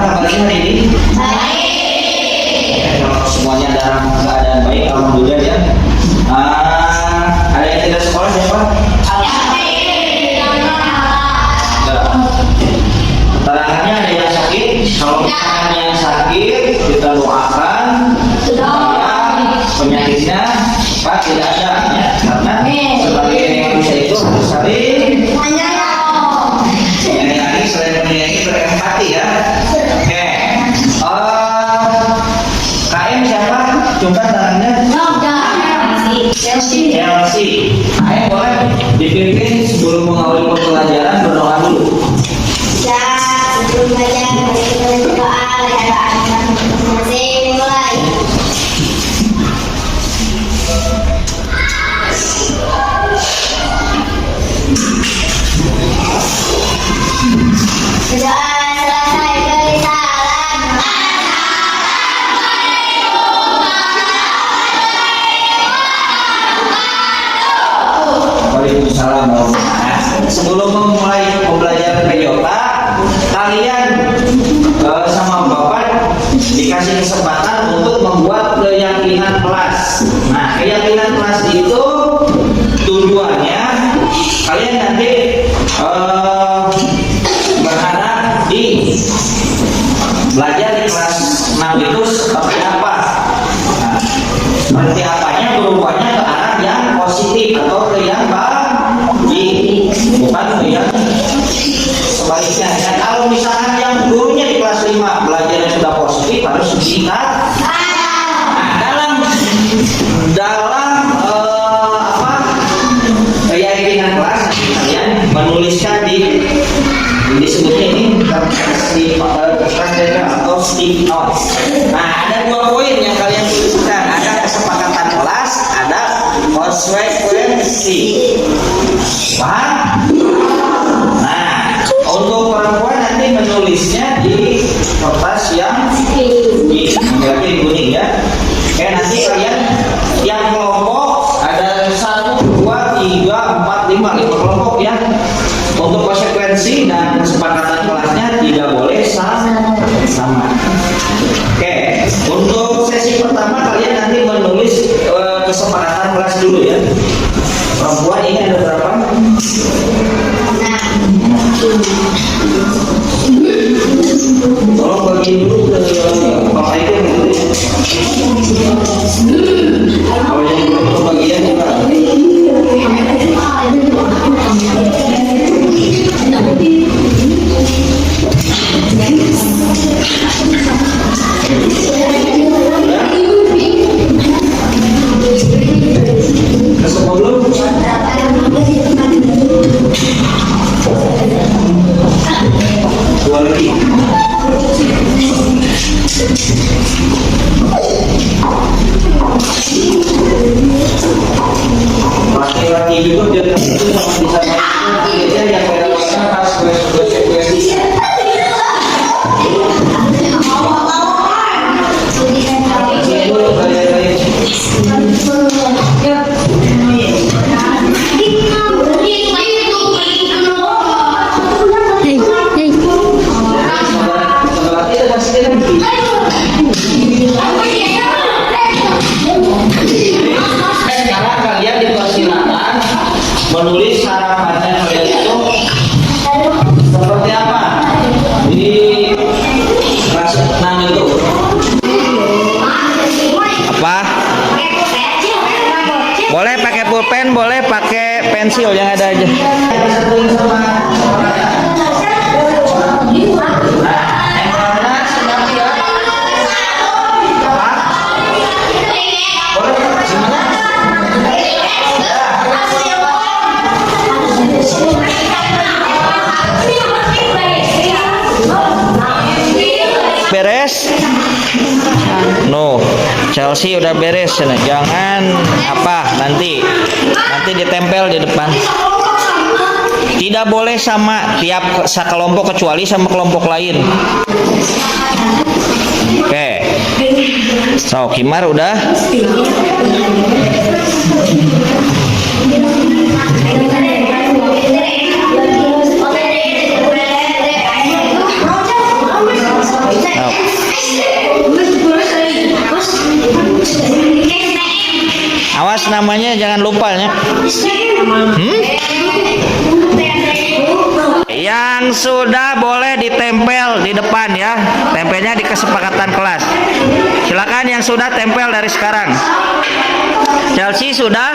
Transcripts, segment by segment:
kabarnya hari ini? Baik. Kalau semuanya dalam keadaan baik, alhamdulillah ya. Ada yang tidak sekolah siapa? Keterangannya ada yang sakit. Kalau misalnya yang sakit, kita doakan supaya penyakitnya tidak ada ya. Karena sebagai manusia itu harus saling menyayangi, selain menyayangi berempati ya. Oke. KM siapa? Coba tangannya. Chelsea. KM boleh dipimpin sebelum mengawali pembelajaran berdoa dulu. Ya, sebelum belajar kita berdoa mulai. Berdoa selesai beri salam. Waalaikumsalam. Sebelum memulai pembelajaran PJOTA, kalian sama Bapak dikasih kesempatan untuk membuat keyakinan kelas. Nah, keyakinan kelas itu tujuannya kalian nanti berharap di belajar di kelas 6 itu seperti apa. Nah, seperti apanya berubahnya ke arah yang positif atau ke yang baik, bukan ke yang sebaliknya. Dan kalau misalkan yang gurunya di kelas 5 belajarnya sudah positif, harus diingat. Nah, dalam keyakinan kelas nanti kalian menuliskan disebutnya ini kertas atau stick notes. Nah, ada 2 poin yang kalian tuliskan. Ada kesepakatan kelas, ada konsekuensi. Paham? Nah, untuk perempuan nanti menulisnya di kertas yang di kuning ya. Oke, nanti kalian yang kelompok ada 1, 2, 3, 4, 5 kelompok ya. Untuk konsekuensi dan kesepakatan kelasnya tidak boleh sama. Oke, untuk sesi pertama kalian nanti menulis kesepakatan kelas dulu ya. Perempuan ini ada berapa? Tolong bagi dulu ke Bapak Ibu. Kalau yang belum bagian juga. Semua belum? Dua lagi. Laki-laki juga dia itu sama bisa yang beda pas konsekuensi. Sekarang kalian dipersilakan menulis harapannya kalian itu seperti apa di kelas 6 itu. Apa? Boleh pakai pulpen, boleh pakai pensil yang ada aja. Beres? No, Chelsea udah beres. Jangan nanti ditempel di depan. Tidak boleh sama tiap kelompok kecuali sama kelompok lain. Oke. So, Kimar udah. namanya jangan lupa ya. Yang sudah boleh ditempel di depan ya. Tempelnya di kesepakatan kelas. Silakan yang sudah tempel dari sekarang. Chelsea sudah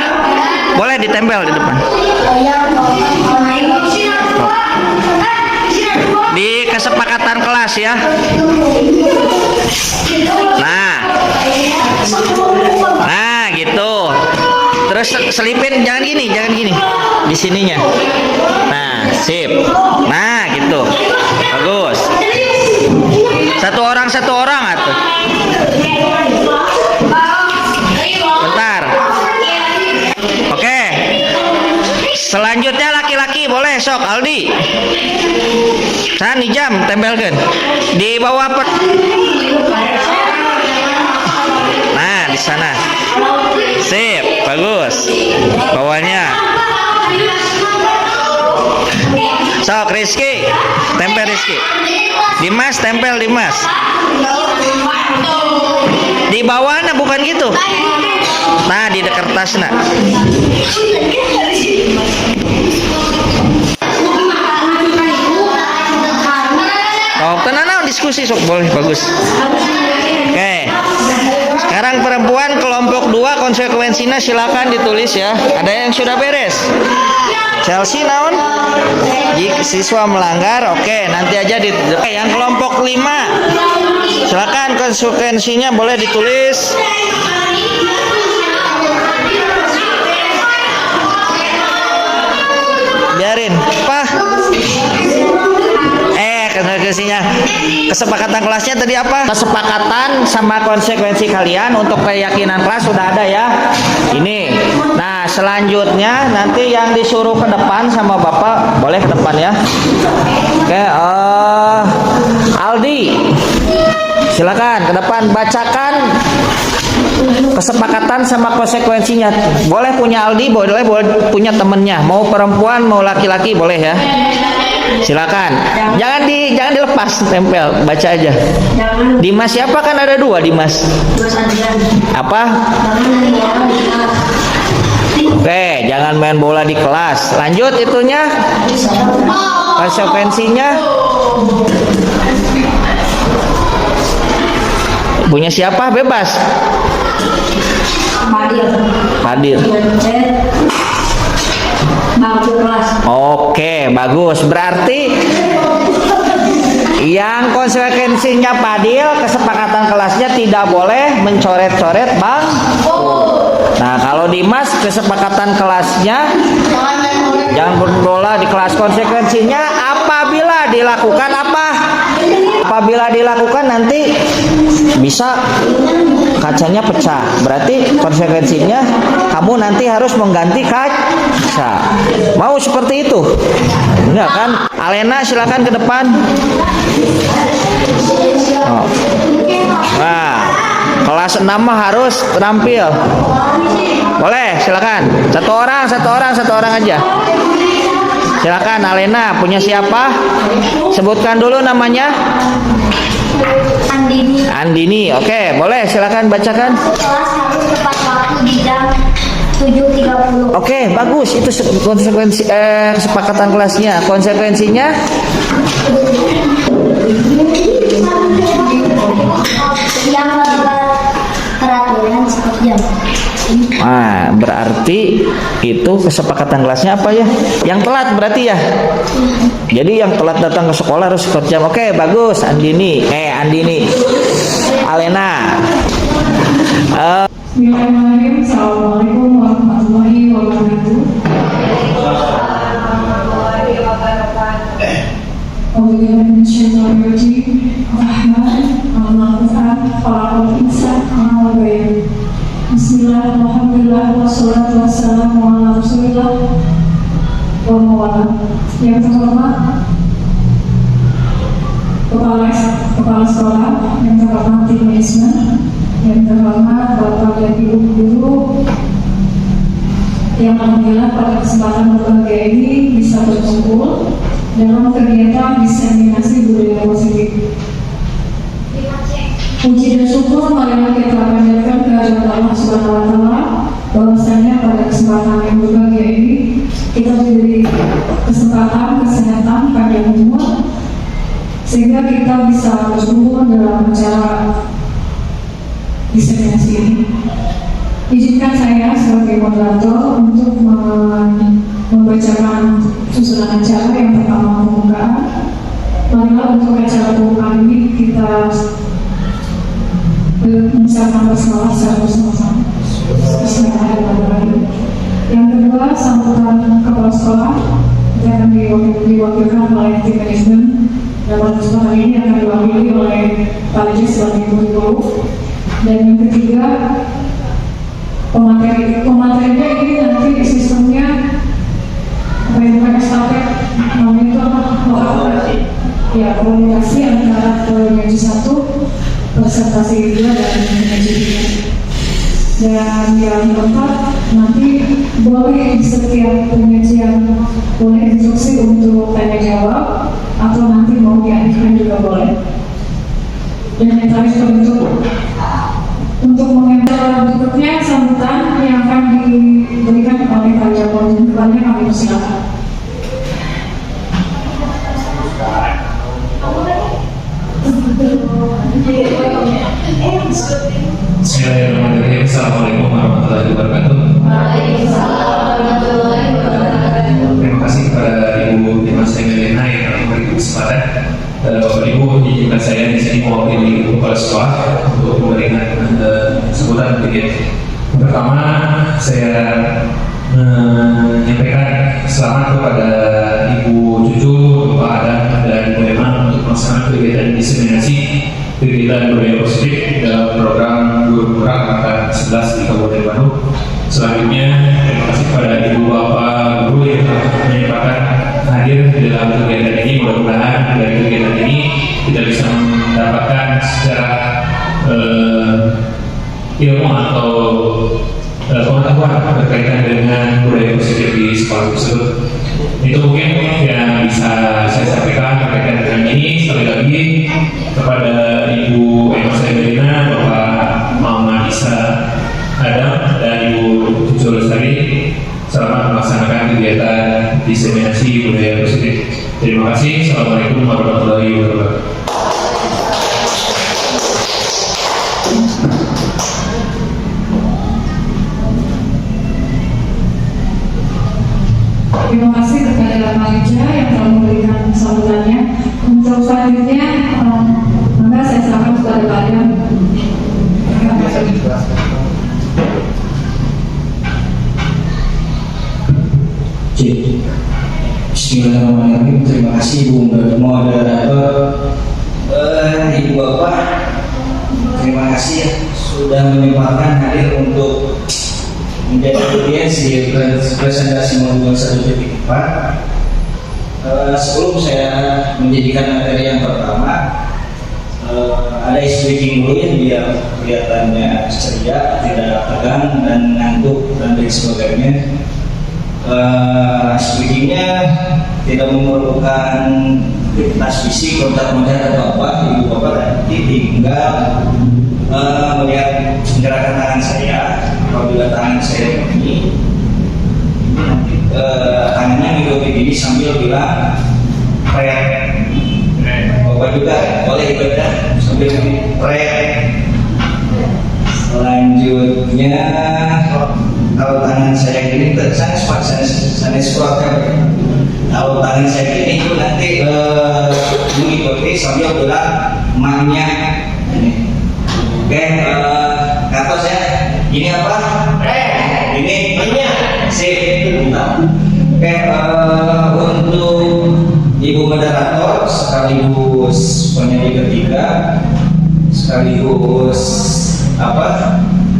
boleh ditempel di depan. Di kesepakatan kelas ya. Nah gitu. Terus selipin jangan gini di sininya. Nah sip. Nah gitu. Bagus. Satu orang atuh. Bentar. Oke. Selanjutnya laki-laki boleh sok Aldi. Nih jam tempelkan di bawah Nah di sana. Sip, bagus. Bawahnya. Sok Rizky, tempel Rizky. Dimas tempel Dimas. Di bawahnya bukan gitu. Nah di kertas nak. Oh, tenang diskusi sok boleh bagus. Oke. Sekarang perempuan kelompok 2 konsekuensinya silakan ditulis ya. Ada yang sudah beres? Chelsea naon? Jika siswa melanggar, oke, nanti aja yang kelompok 5. Silakan konsekuensinya boleh ditulis. Biarin, Pak. Konsekuensinya kesepakatan kelasnya tadi apa? Kesepakatan sama konsekuensi kalian untuk keyakinan kelas sudah ada ya. Ini. Nah selanjutnya nanti yang disuruh ke depan sama bapak boleh ke depan ya. Oke, Aldi, silakan ke depan bacakan kesepakatan sama konsekuensinya. Boleh punya Aldi, boleh punya temennya. Mau perempuan mau laki-laki boleh ya. Silakan. Jangan dilepas tempel, baca aja. Dimas siapa kan ada 2 Dimas. Apa? Oke, jangan main bola di kelas. Lanjut itunya. Konsekuensinya. Punya siapa? Bebas. Hadir. Oke, bagus. Berarti yang konsekuensinya Padil, kesepakatan kelasnya tidak boleh mencoret-coret Bang. Nah, kalau Dimas kesepakatan kelasnya jangan berbola di kelas. Konsekuensinya apabila dilakukan apa? Apabila dilakukan nanti bisa kacanya pecah. Berarti konsekuensinya kamu nanti harus mengganti kaca. Mau seperti itu? Enggak kan? Alena silakan ke depan. Oh. Nah, kelas 6 harus terampil. Boleh, silakan. Satu orang aja. Silakan Alena, punya siapa? Sebutkan dulu namanya. Andini. Oke, boleh silakan bacakan. Kelas harus tepat waktu di jam 7.30. Oke, bagus. Itu konsekuensi kesepakatan kelasnya. Konsekuensinya yang peraturan 1 jam. nah, berarti itu kesepakatan kelasnya apa ya? Yang telat berarti ya. Jadi yang telat datang ke sekolah harus 1 jam. Oke, bagus. Andini. Alena. Bismillahirrahmanirrahim. Assalamualaikum warahmatullahi wabarakatuh. Bismillahirrahmanirrahim. Wassalatu wassalamu ala Rasulillah wa mawala. Yang terhormat Kepala Sekolah, yang terhormat Tim Manajemen, yang terhormat Bapak dan Ibu Guru, yang alhamdulillah pada kesempatan berbahagia ini bisa berkumpul dalam kegiatan diseminasi budaya positif. Puji dan syukur marilah kita panjatkan kehadirat Allah Subhanahu wa Ta'ala bahwasanya pada kesempatan yang berbahagia ini kita diberi kesempatan kesehatan panjang umur sehingga kita bisa bertumbuh dalam acara diseminasi ini. Izinkan saya sebagai moderator untuk membacakan susunan acara. Yang pertama, pembukaan. Marilah untuk acara pembukaan ini kita mengucapkan basmalah secara bersama-sama. Bismillahirrahmanirrahim. Yang kedua, sambutan kepala sekolah yang akan diwakilkan oleh tim manajemen. Dalam kesempatan ini akan diwakili oleh Pak Lijis sebagai guru. Dan yang ketiga, pematerinya ini nanti sistemnya bukan estafet, namanya itu apa? Ya, komunikasi antara pengaji satu, presentasi dua, dan pengaji tiga. Dan yang keempat, nanti boleh di setiap pengajian boleh instruksi untuk tanya jawab atau nanti mau dialihkan juga boleh. Dan yang terakhir untuk mengenal berikutnya sambutan yang akan diberikan oleh Pak Jabon, dan kedepannya kami persilakan. Bismillahirrahmanirrahim. Assalamualaikum warahmatullahi wabarakatuh. Terima kasih kepada Ibu Dimas Emelina yang telah memberi kesempatan. Bapak Ibu, izinkan saya di sini mewakili kepala sekolah untuk memberikan sambutan sedikit. Pertama, saya menyampaikan selamat kepada Ibu Cucu, Bapak Adam, dan Ibu Emma untuk melaksanakan kegiatan diseminasi kegiatan budaya positif dalam program Guru Murah Angkatan 11 di Kabupaten Bandung. Selanjutnya, terima kasih kepada Ibu Bapak Guru yang telah menyempatkan hadir di dalam kegiatan ini. Mudah-mudahan dari kegiatan ini kita bisa mendapatkan secara ilmu atau pengetahuan berkaitan dengan budaya positif di sekolah tersebut. Itu mungkin yang bisa saya sampaikan berkaitan dengan ini. Sekali lagi kepada Ibu Emma Semelina, Bapak Mama Isa Adam, dan Ibu Cucu Lestari, selamat melaksanakan kegiatan diseminasi budaya positif. Terima kasih. Assalamualaikum warahmatullahi wabarakatuh. Terima kasih kepada Pak Ija yang telah memberikan sambutannya. Untuk selanjutnya, maka saya serahkan kepada Pak Adam. Bismillahirrahmanirrahim. Terima kasih Ibu Moderator, Ibu Bapak. Terima kasih ya sudah menyempatkan hadir untuk menjadi audiens di presentasi modul 1.4. Sebelum saya menjadikan materi yang pertama, ada speaking dulu yang biar kelihatannya ceria, tidak tegang dan ngantuk dan lain sebagainya. Speakingnya tidak memerlukan aktivitas fisik, kontak wajah atau apa. Ibu Bapak nanti tinggal melihat gerakan tangan saya. Apabila tangan saya begini, nanti tangannya mengikuti ini sambil bilang prek. Bapak juga boleh ikutkan sambil prek. Selanjutnya, kalau tangan saya gini, saya sekolahkan. Kalau tangan saya gini itu nanti mengikuti sambil bilang maknya. Oke, kata saya ini apa? Ini maknya. Sip. Oke, untuk Ibu Moderator sekaligus penyanyi ketiga sekaligus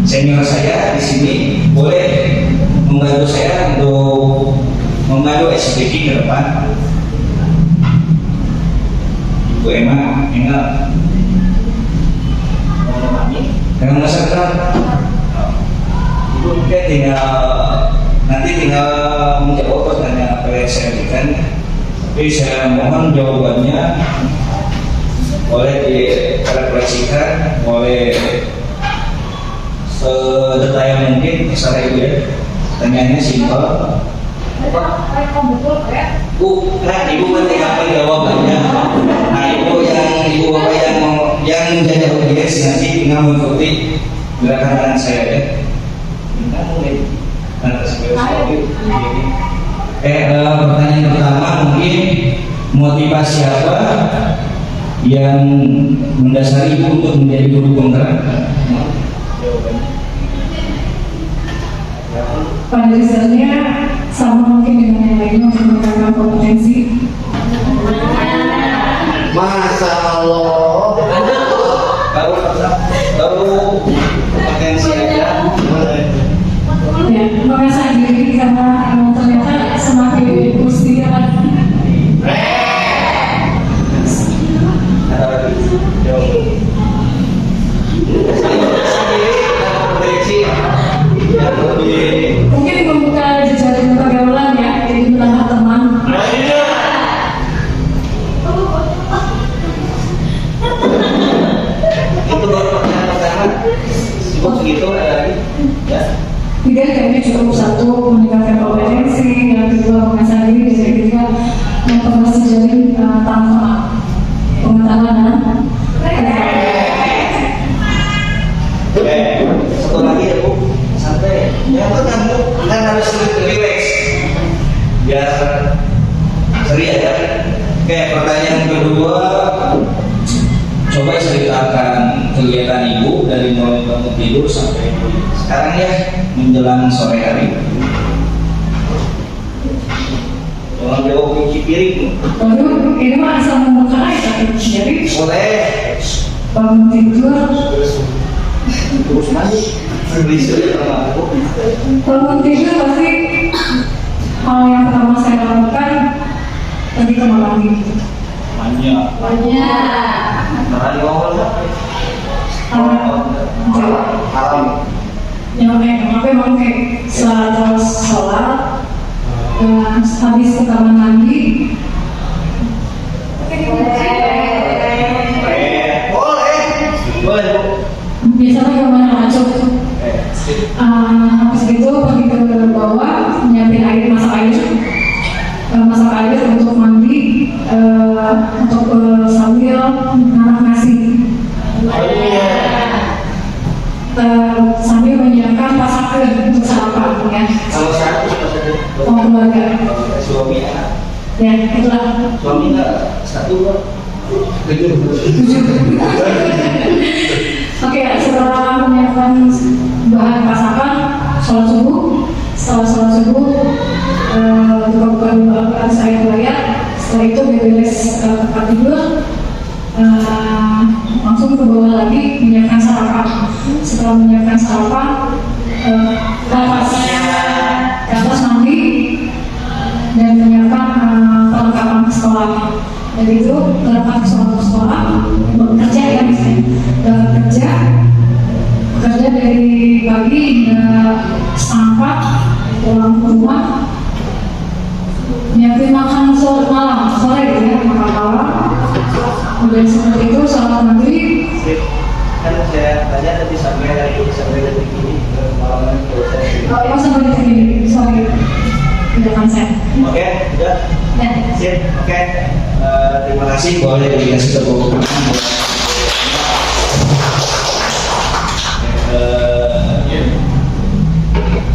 senior saya di sini, boleh membantu saya untuk membantu SPK ke depan. Ibu Emma, ingat dengan masa depan. Ibu mungkin nanti tinggal menjawab pertanyaan apa yang saya berikan. Tapi saya mohon jawabannya boleh direfleksikan, boleh sedetail mungkin terserah ibu ya. Pertanyaannya simpel. Nah ibu ketika apa jawabannya. Nah ibu bapak yang jadi audiens nanti tinggal mengikuti gerakan tangan saya ya. Kita mulai. Pertanyaan pertama mungkin motivasi apa yang mendasari ibu untuk menjadi guru penggerak? Pada dasarnya sama mungkin dengan yang lainnya untuk meningkatkan kompetensi. Masya Allah. Baru potensi aja. Ya, mengasah diri karena ternyata semakin usia kan Ada lagi? Jawab. mungkin membuka jejaring pergaulan ya, jadi menambah teman. Itu baru pertanyaan pertama. Cukup segitu ada lagi? Ya. Tiga kayaknya cukup, satu meningkatkan kompetensi, yang kedua mengasah diri, yang ketiga memperluas jejaring tanpa pengetahuan. Satu lagi ya bu, santai. Yang tenang bu, kan harus relax. Biar seri aja. Oke, pertanyaan kedua. Coba ceritakan kegiatan ibu dari mulai bangun tidur sampai sekarang ya menjelang sore hari. Jangan jawab cuci piring. Waduh, ini mah asal membuka aja, jadi Boleh. bangun tidur. Terus mandi. Berisik sama aku. Bangun tidur pasti hal yang pertama saya lakukan pergi ke kamar mandi. Banyak. Karena di awal haram. Yang memang kayak setelah sholat, habis ke kamar mandi. Boleh bu. Biasanya kemana aja? Habis itu pergi ke bawah, nyiapin air, masak air untuk mandi, untuk sambil naruh nasi, sambil menyiapkan pasakan untuk sarapan ya. Sama siapa? Sama keluarga. Suami anak. Ya itulah. Suami enggak satu pak. 7. Oke, setelah menyiapkan bahan masakan, sholat subuh. Setelah sholat subuh, buka-buka Al-Quran saya layar. Setelah itu beres tempat tidur, langsung ke bawah lagi menyiapkan sarapan. Setelah menyiapkan sarapan, ke atas mandi dan menyiapkan perlengkapan ke sekolah. Dari itu berangkat ke sekolah, bekerja ya misalnya, kerja dari pagi hingga setengah 4, pulang ke rumah, nyiapin makan sore gitu ya, makan malam. Udah seperti itu sholat maghrib. Kan saya tanya tadi sampai detik ini malam ini. Oh sampai detik ini, sorry, tidak konsen. Oke, udah. Ya. Sip, oke. Terima kasih boleh dikasih tepuk tangan.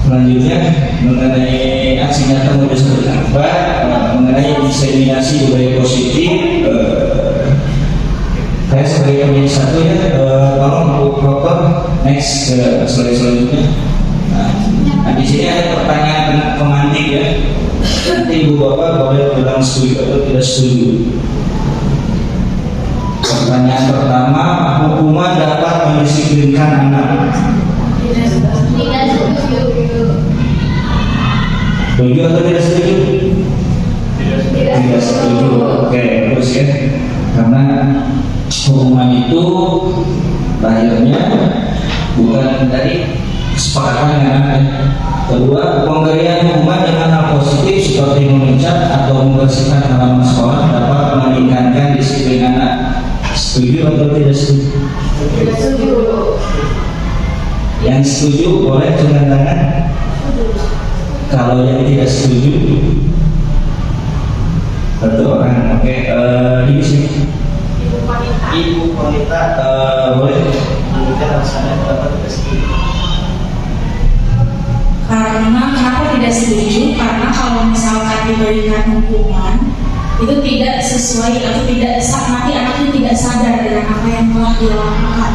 Selanjutnya mengenai aksi nyata muda seperti apa, mengenai diseminasi budaya positif. Saya sebagai pemimpin satu ya, tolong Bu Proper next ke slide selanjutnya. Nah, di sini ada pertanyaan pemantik ya. Nanti ibu bapak boleh bilang setuju atau tidak setuju. Pertanyaan pertama, hukuman dapat mendisiplinkan anak. Setuju atau tidak setuju? Tidak setuju. Oke, terus ya. Karena hukuman itu lahirnya bukan dari kesepakatan dengan anak. Kedua, pemberian hukuman dengan hal positif seperti memecat atau membersihkan halaman sekolah dapat meningkatkan disiplin anak. Setuju atau tidak setuju? Tidak setuju. Yang Yang setuju boleh turunkan tangan. Kalau yang tidak setuju, satu orang. Oke, di sini. Ibu wanita boleh memberikan alasannya kenapa tidak setuju. Karena kenapa tidak setuju? Karena kalau misalkan diberikan hukuman itu tidak sesuai atau tidak nanti anak itu tidak sadar dengan apa yang telah dia lakukan.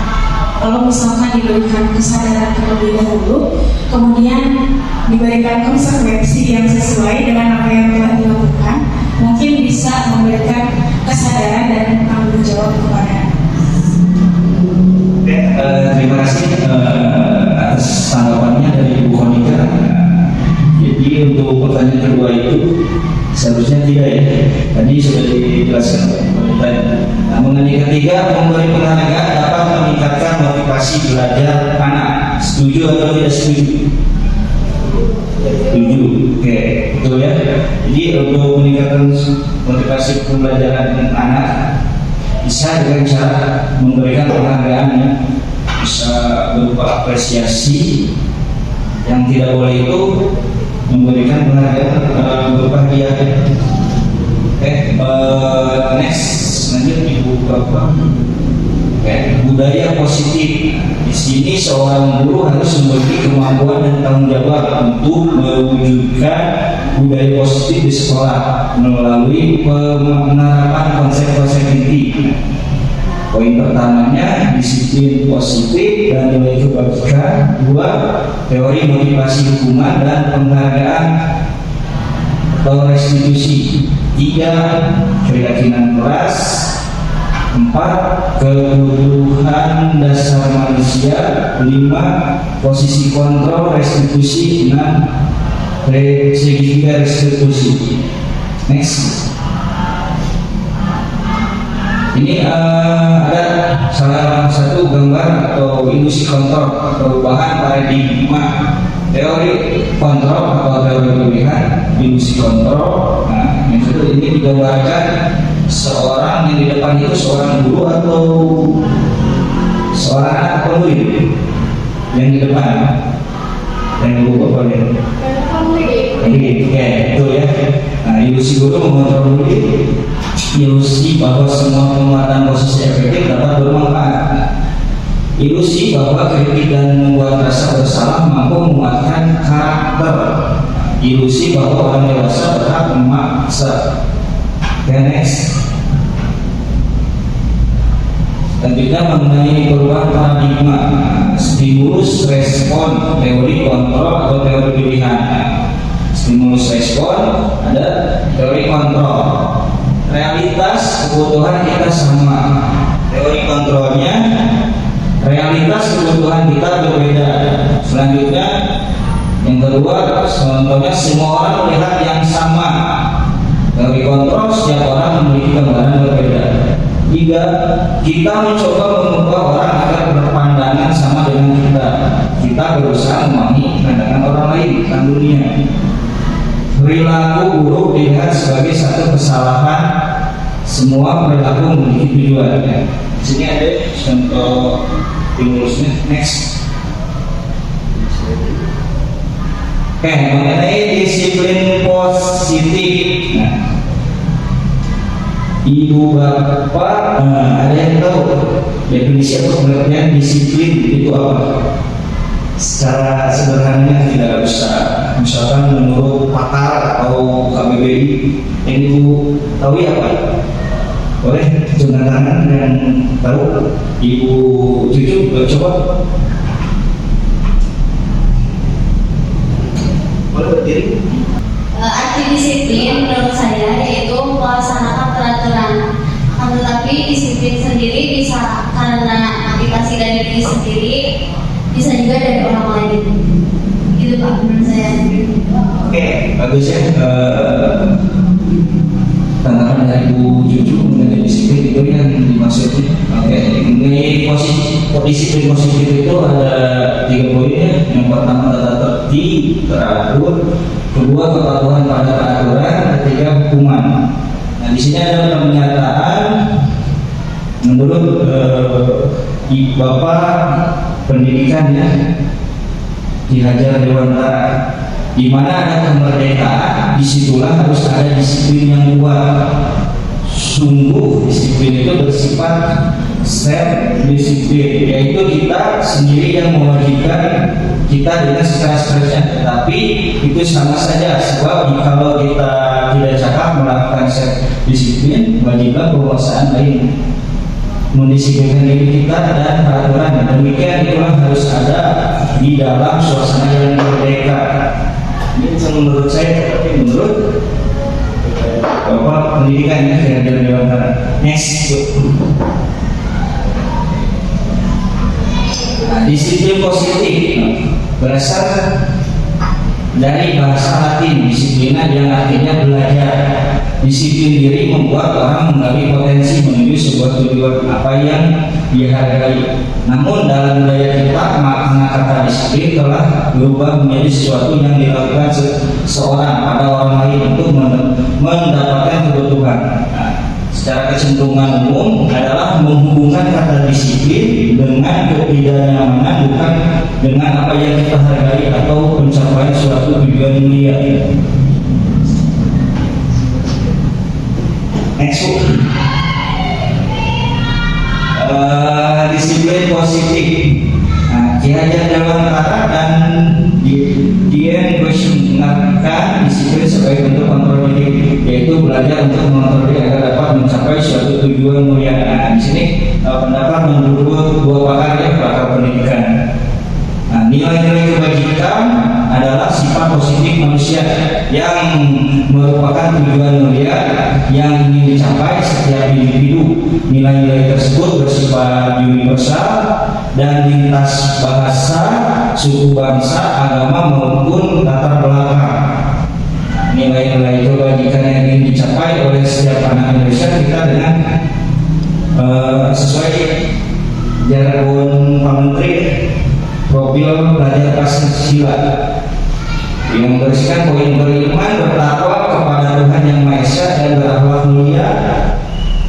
Kalau misalkan diberikan kesadaran terlebih dahulu, kemudian diberikan konsekuensi yang sesuai dengan apa yang telah dilakukan, mungkin bisa memberikan kesadaran dan tanggung jawab kepada anak. Oke, terima kasih atas tanggapannya dari Ibu Konika. Jadi untuk pertanyaan kedua itu seharusnya tidak ya. Tadi sudah dijelaskan oleh pemerintah. Nah, mengenai ketiga, memberi penghargaan dapat meningkatkan motivasi belajar anak. Setuju atau tidak setuju? Setuju. Oke, betul ya. Jadi untuk meningkatkan motivasi pembelajaran anak bisa dengan cara memberikan penghargaan ya. Bisa berupa apresiasi. Yang tidak boleh itu memberikan penghargaan berupa hadiah. Oke, next lanjut Ibu Bapak. Oke, budaya positif. Di sini seorang guru harus memiliki kemampuan dan tanggung jawab untuk mewujudkan budaya positif di sekolah melalui penerapan konsep-konsep inti. Poin pertamanya disiplin positif dan nilai kebajikan. 2. Teori motivasi hukuman dan penghargaan atau restitusi. 3. Keyakinan keras. 4. Kebutuhan dasar manusia. 5. Posisi kontrol restitusi. 6. Segitiga restitusi. Next. Ini ada salah satu gambar atau ilusi kontrol perubahan paradigma. Teori kontrol atau teori pilihan, ilusi kontrol. Nah, yang kedua ini digambarkan seorang yang di depan itu seorang guru atau seorang anak atau murid yang di depan. Yang guru apa ya? Oke, itu ya. Nah, ilusi guru mengontrol murid. Ilusi bahwa semua penguatan posisi efektif dapat bermanfaat. Ilusi bahwa kritik dan membuat rasa bersalah mampu menguatkan karakter. Ilusi bahwa orang dewasa berhak memaksa. Next. Selanjutnya mengenai perubahan paradigma, stimulus respon, teori kontrol atau teori pilihan. Stimulus respon ada teori kontrol. Realitas kebutuhan kita sama. Teori kontrolnya realitas kebutuhan kita berbeda. Selanjutnya yang kedua, contohnya semua orang melihat yang sama. Teori kontrol setiap orang memiliki gambaran berbeda. 3. Kita mencoba mengubah orang agar berpandangan sama dengan kita. Kita berusaha memahami pandangan orang lain tentang dunia. Perilaku buruk dilihat sebagai satu kesalahan. Semua perilaku memiliki tujuan. Di sini ada contoh stimulusnya. Next. Oke, mengenai disiplin positif. Nah, Ibu Bapak ada yang tahu definisi atau pengertian disiplin itu apa? Secara sederhana tidak usah, misalkan menurut pakar atau KBBI yang Ibu tahu ya Pak? Boleh tunjukkan tangan yang tahu. Ibu Cucu coba. Boleh berdiri. Arti disiplin menurut saya yaitu melaksanakan peraturan. Akan tetapi disiplin sendiri bisa karena motivasi dari diri sendiri, bisa juga dari orang lain. Gitu Pak menurut saya. Oke, bagus ya. Tanggapan dari Ibu Cucu mengenai disiplin itu yang dimaksud. Oke, mengenai disiplin positif itu ada 3 poin ya. Yang pertama tata tertib, teratur. Kedua kepatuhan pada peraturan. Ketiga hukuman. Nah di sini ada pernyataan menurut Bapak pendidikan ya. Ki Hajar Dewantara. Di mana ada kemerdekaan, disitulah harus ada disiplin yang kuat. Sungguh disiplin itu bersifat self disiplin, yaitu kita sendiri yang mewajibkan kita dengan stres-stresnya. Tetapi itu sama saja, sebab kalau kita tidak cakap melakukan self disiplin, wajiblah penguasaan lain mendisiplinkan diri kita dan peraturan. Demikian itulah harus ada di dalam suasana yang merdeka. Ini menurut saya, tapi menurut Bapak pendidikan ya, Ki Hajar Dewantara. Next. Disiplin positif berasal dari bahasa Latin disiplina, yang artinya belajar. Disiplin diri membuat orang menggali potensi menuju sebuah tujuan apa yang dihargai. Namun dalam budaya kita, makna kata disiplin telah berubah menjadi sesuatu yang dilakukan seorang pada orang lain untuk mendapatkan kebutuhan. Secara kecenderungan umum adalah menghubungkan kata disiplin dengan ketidaknyamanan, bukan dengan apa yang kita hargai atau pencapaian suatu tujuan mulia. Next, disiplin positif. Ki Hajar Dewantara dan Dian mengingatkan disiplin sebagai bentuk kontrol diri, yaitu belajar untuk mengontrol diri agar dapat mencapai suatu tujuan mulia. Di sini pendapat menurut dua pakar ya, pakar pendidikan. Nilai-nilai kebajikan adalah sifat positif manusia yang merupakan tujuan mulia yang ingin dicapai setiap individu. Nilai-nilai tersebut bersifat universal dan lintas bahasa, suku bangsa, agama maupun latar belakang. Nilai-nilai kebajikan yang ingin dicapai oleh setiap anak Indonesia kita dengan sesuai jargon Pak Menteri, profil pelajar Pancasila yang berisikan poin beriman, bertakwa kepada Tuhan Yang Maha Esa dan berakhlak mulia,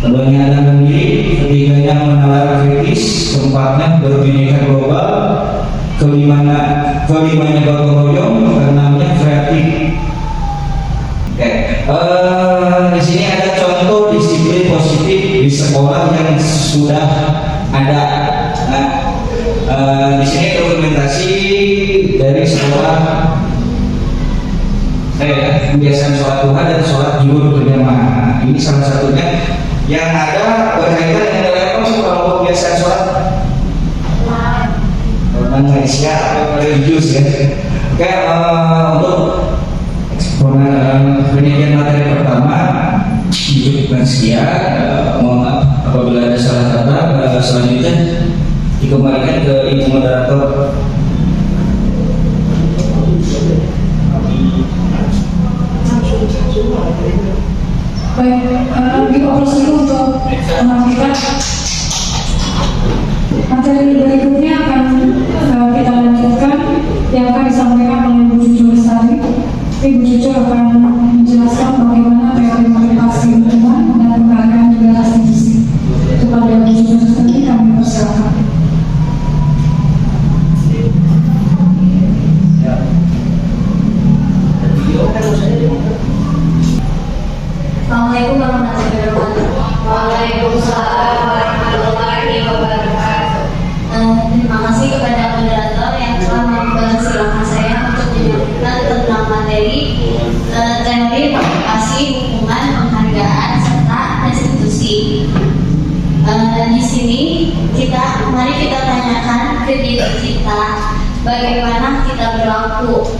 keduanya dalam diri, ketiganya menalar kritis, keempatnya berbineka global, kelimanya gotong royong, keenamnya kreatif. Di sini ada contoh disiplin positif di sekolah yang sudah ada. Di sini dokumentasi dari sekolah saya, kebiasaan sholat duha dan sholat zuhur berjamaah. Ini salah satunya yang ada berkaitan dengan apa kalau kebiasaan sholat orang Malaysia atau religius ya. Oke, untuk penelitian materi pertama dicukupkan sekian. Mohon maaf apabila ada salah kata. Selanjutnya dikembalikan ke ibu moderator. Baik, dioperasi dulu untuk mengajukan materi berikutnya akan kita lanjutkan yang akan disampaikan oleh Bu Cucu Lestari. Ibu Cucu akan menjelaskan bagaimana teori motivasi lingkungan dan penghargaan juga restitusi. Kepada Bu Cucu Lestari kami persilakan. Assalamualaikum warahmatullahi wabarakatuh. Waalaikumsalam warahmatullahi wabarakatuh. Terima kasih kepada moderator yang telah mempersilahkan saya untuk menyampaikan tentang materi teori motivasi, hubungan, penghargaan, serta restitusi. Di sini mari kita tanyakan ke diri kita, bagaimana kita berlaku,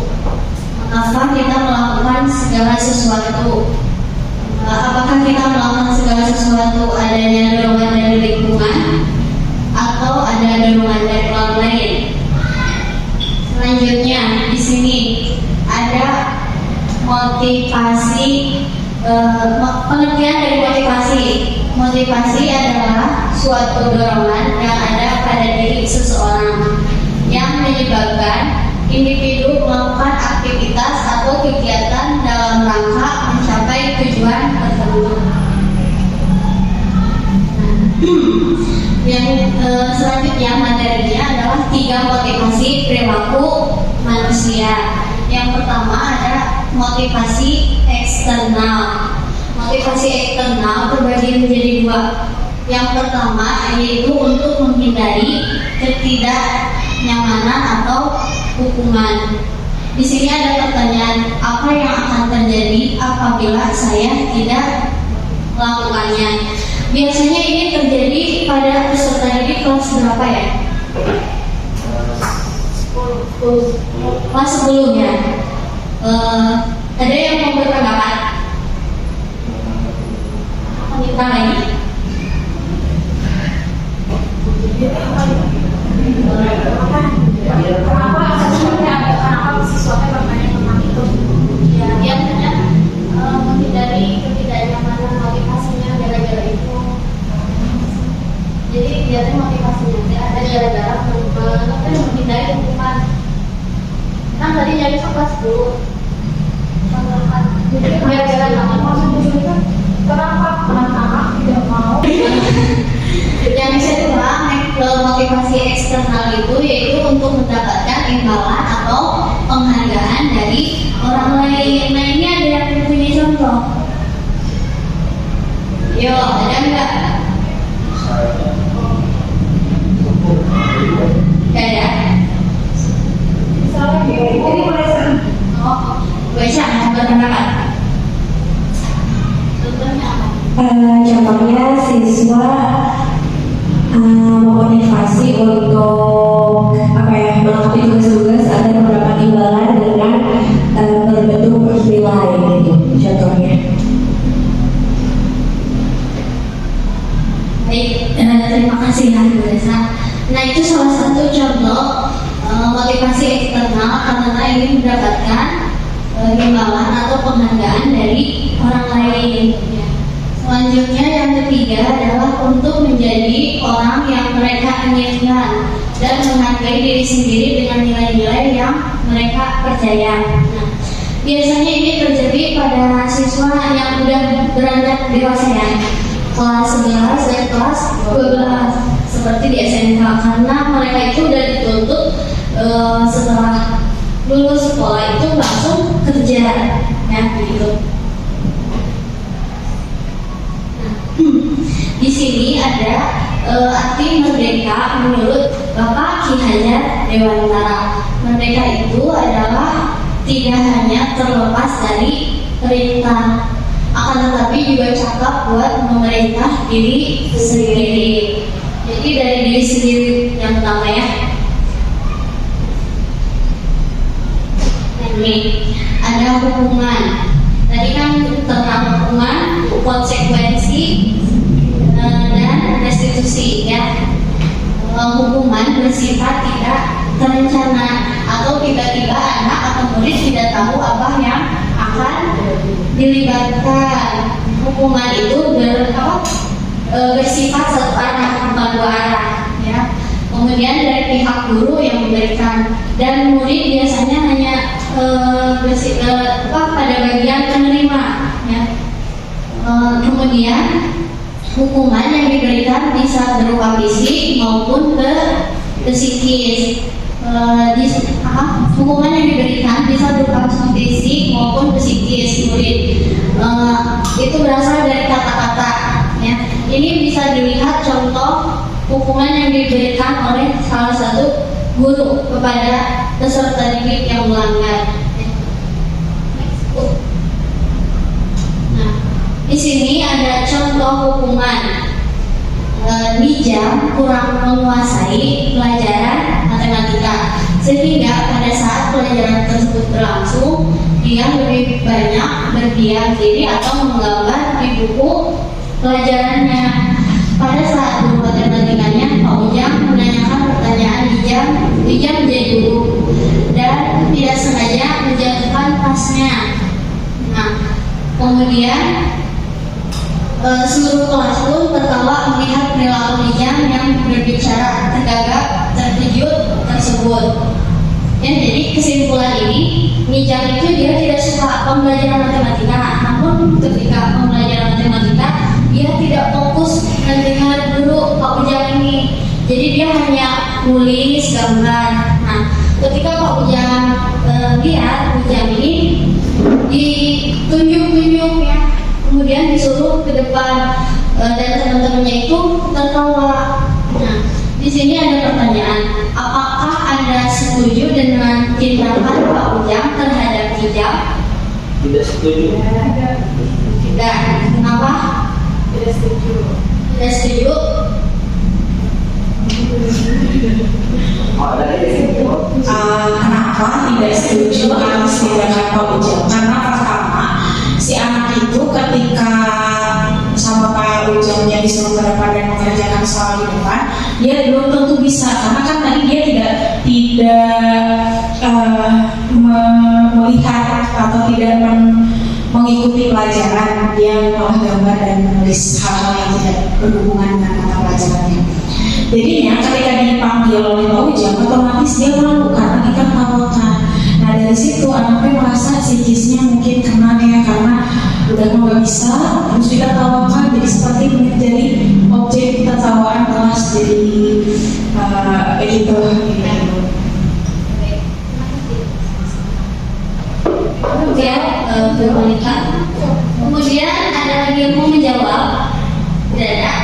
mengapa kita melakukan segala sesuatu. Apakah kita melakukan segala sesuatu adanya dorongan dari lingkungan atau ada dorongan dari orang lain? Selanjutnya di sini ada motivasi, pengertian dari motivasi. Motivasi adalah suatu dorongan yang ada pada diri seseorang yang menyebabkan individu melakukan aktivitas atau kegiatan dalam rangka mencapai tujuan tertentu. Yang selanjutnya materinya adalah 3 motivasi perilaku manusia. Yang pertama ada motivasi eksternal. Motivasi eksternal terbagi menjadi dua. Yang pertama yaitu untuk menghindari ketidaknyamanan atau hukuman. Di sini ada pertanyaan, apa yang akan terjadi apabila saya tidak melakukannya? Biasanya ini terjadi pada peserta didik kelas berapa ya? Kelas 10 ya. Ada yang mau berpendapat? Wanita lagi? Kenapa siswanya bertanya tentang itu? Ya, biasanya menghindari ketidaknyamanan motivasinya gara-gara itu. Jadi biasanya motivasinya ada gara-gara menghindari hukuman. Kan tadi jadi kelas 10. Jadi gara-gara nggak mau menunjukkan kenapa anak-anak tidak mau. Yang bisa dibilang motivasi eksternal itu yaitu untuk mendapatkan imbalan atau penghargaan dari orang lain. Nah ini ada yang punya contoh. Yo, ada nggak? Gak ada. Misalnya jadi boleh Bisa berpendapat. Contohnya apa? Contohnya siswa memotivasi untuk melengkapi tugas-tugas agar mendapat imbalan dengan berbentuk nilai gitu contohnya. Baik, terima kasih Bu Desa. Nah itu salah satu contoh motivasi eksternal karena ingin mendapatkan imbalan atau penghargaan dari orang lain. Ya. Selanjutnya yang ketiga adalah untuk menjadi orang yang mereka inginkan dan menghargai diri sendiri dengan nilai-nilai yang mereka percaya. Nah, biasanya ini terjadi pada siswa yang sudah beranjak dewasa ya, kelas 11 dan kelas 12 seperti di SMK, karena mereka itu sudah dituntut setelah lulus sekolah itu langsung kerja ya begitu. Di sini ada arti merdeka menurut Bapak Ki Hajar Dewantara. Merdeka itu adalah tidak hanya terlepas dari perintah, akan tetapi juga cakap buat memerintah diri sendiri. Jadi dari diri sendiri yang pertama ya. Ini ada hukuman. Tadi kan tentang hukuman, konsekuensi dan restitusi ya. Hukuman bersifat tidak terencana atau tiba-tiba anak atau murid tidak tahu apa yang akan dilibatkan. Hukuman itu bersifat satu arah, bukan dua arah ya. Kemudian dari pihak guru yang memberikan dan murid biasanya hanya pada bagian penerima ya. Kemudian hukuman yang diberikan bisa berupa fisik maupun ke psikis. Hukuman yang diberikan bisa berupa fisik maupun psikis murid. Itu berasal dari kata-kata ya. Ini bisa dilihat contoh hukuman yang diberikan oleh salah satu guru kepada peserta didik yang melanggar. Nah, di sini ada contoh hukuman. Nijam kurang menguasai pelajaran matematika, sehingga pada saat pelajaran tersebut berlangsung dia lebih banyak berdiam diri atau menggambar di buku pelajarannya. Pada saat guru matematikanya, Pak Ujang menanyakan pertanyaan Nijam menjadi guru dan tidak sengaja menjatuhkan tasnya. Nah, kemudian seluruh kelas pun tertawa melihat perilaku Nijam yang berbicara tergagap, terkejut tersebut. Ya, jadi kesimpulan ini, Nijam itu dia tidak suka pembelajaran matematika, namun ketika pembelajaran matematika dia tidak fokus mendengar guru Pak Ujang ini. Jadi dia hanya nulis gambar. Nah, ketika Pak Ujang lihat Ujang ini ditunjuk-tunjuk ya, kemudian disuruh ke depan dan teman-temannya itu tertawa. Nah, di sini ada pertanyaan, apakah Anda setuju dengan tindakan Pak Ujang terhadap hijab? Tidak setuju. Tidak. Kenapa? Tidak setuju. Tidak setuju. Kenapa tidak setuju atas tindakan Pak Ujang? Karena pertama, si anak itu ketika sama Pak Ujangnya disuruh ke depan dan mengerjakan soal di depan, dia belum tentu bisa, karena kan tadi dia tidak melihat atau tidak mengikuti pelajaran, dia malah gambar dan menulis hal-hal yang tidak berhubungan dengan mata pelajarannya. Jadinya ketika dipanggil oleh Pak Ujang, otomatis dia malu karena ditertawakan. Nah dari situ anaknya merasa psikisnya mungkin kena ya, karena udah nggak bisa, terus ditertawakan, jadi seperti menjadi objek tertawaan kelas, jadi begitu. Kemudian ada lagi yang mau menjawab? Tidak ada.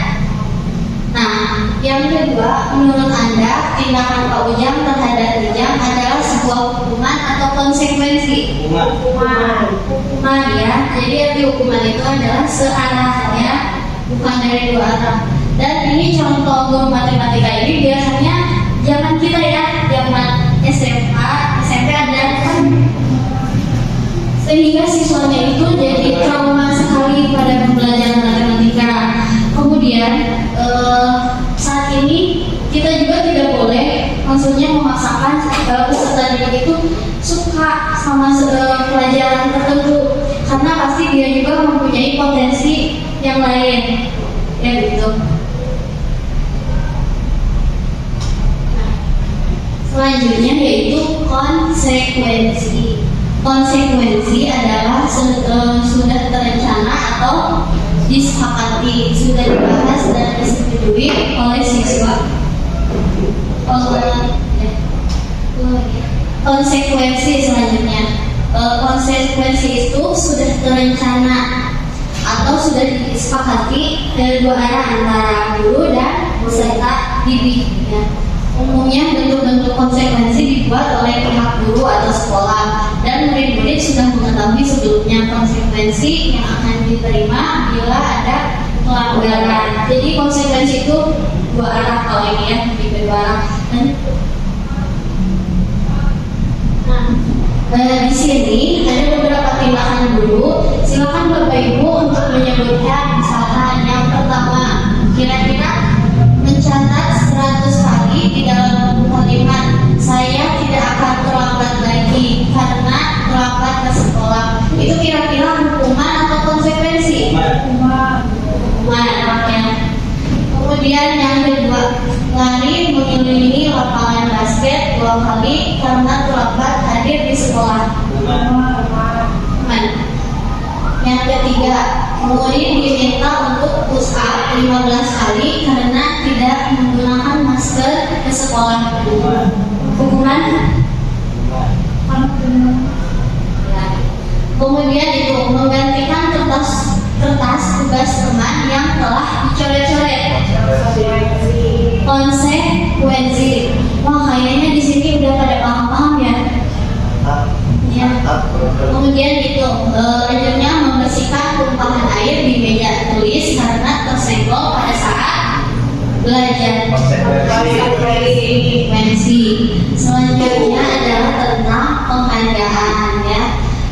Nah, yang kedua, menurut Anda tindakan Pak Ujang terhadap hijab adalah sebuah hukuman atau konsekuensi? Hukuman ya. Jadi arti hukuman itu adalah searahnya, bukan dari dua arah. Dan ini contoh guru matematika ini biasanya zaman kita ya, zaman SMA, SMP ada kan, sehingga siswanya itu jadi trauma sekali pada pembelajaran matematika. Kemudian saat ini kita juga tidak boleh, maksudnya memaksakan peserta didik itu suka sama pelajaran tertentu, karena pasti dia juga mempunyai potensi yang lain, ya gitu. Selanjutnya yaitu konsekuensi. Konsekuensi adalah sudah terencana atau disepakati, sudah dibahas dan disetujui oleh siswa. Konsekuensi selanjutnya, konsekuensi itu sudah terencana atau sudah disepakati dari dua arah antara guru dan peserta didik. Ya. Umumnya bentuk-bentuk konsekuensi dibuat oleh pihak guru atau sekolah, dan murid-murid sudah mengetahui sebelumnya konsekuensi yang akan diterima bila ada pelanggaran. Jadi konsekuensi itu dua arah kalau ini ya, di dua arah. Nah, di sini ada beberapa tindakan guru. Silakan Bapak Ibu untuk menyebutkan. Misalkan yang pertama, kira-kira mencatat 100 kali di dalam buku kalimat, saya tidak akan terlambat lagi karena terlambat ke sekolah. Itu kira-kira hukuman atau konsekuensi? Hukuman namanya. Kemudian yang kedua, lari mengelilingi lapangan basket 2 kali karena terlambat hadir di sekolah. Hukuman. Yang ketiga, murid diminta untuk push up 15 kali karena tidak menggunakan masker ke sekolah. Hukuman. Kemudian itu menggantikan kertas tugas teman yang telah dicoret-coret. Konsekuensi. Wah, kayaknya di sini udah pada paham-paham ya. Ya. Kemudian itu lanjutnya membersihkan tumpahan air di meja tulis karena tersenggol pada saat belajar. Konsekuensi. Selanjutnya adalah tentang penghargaan ya.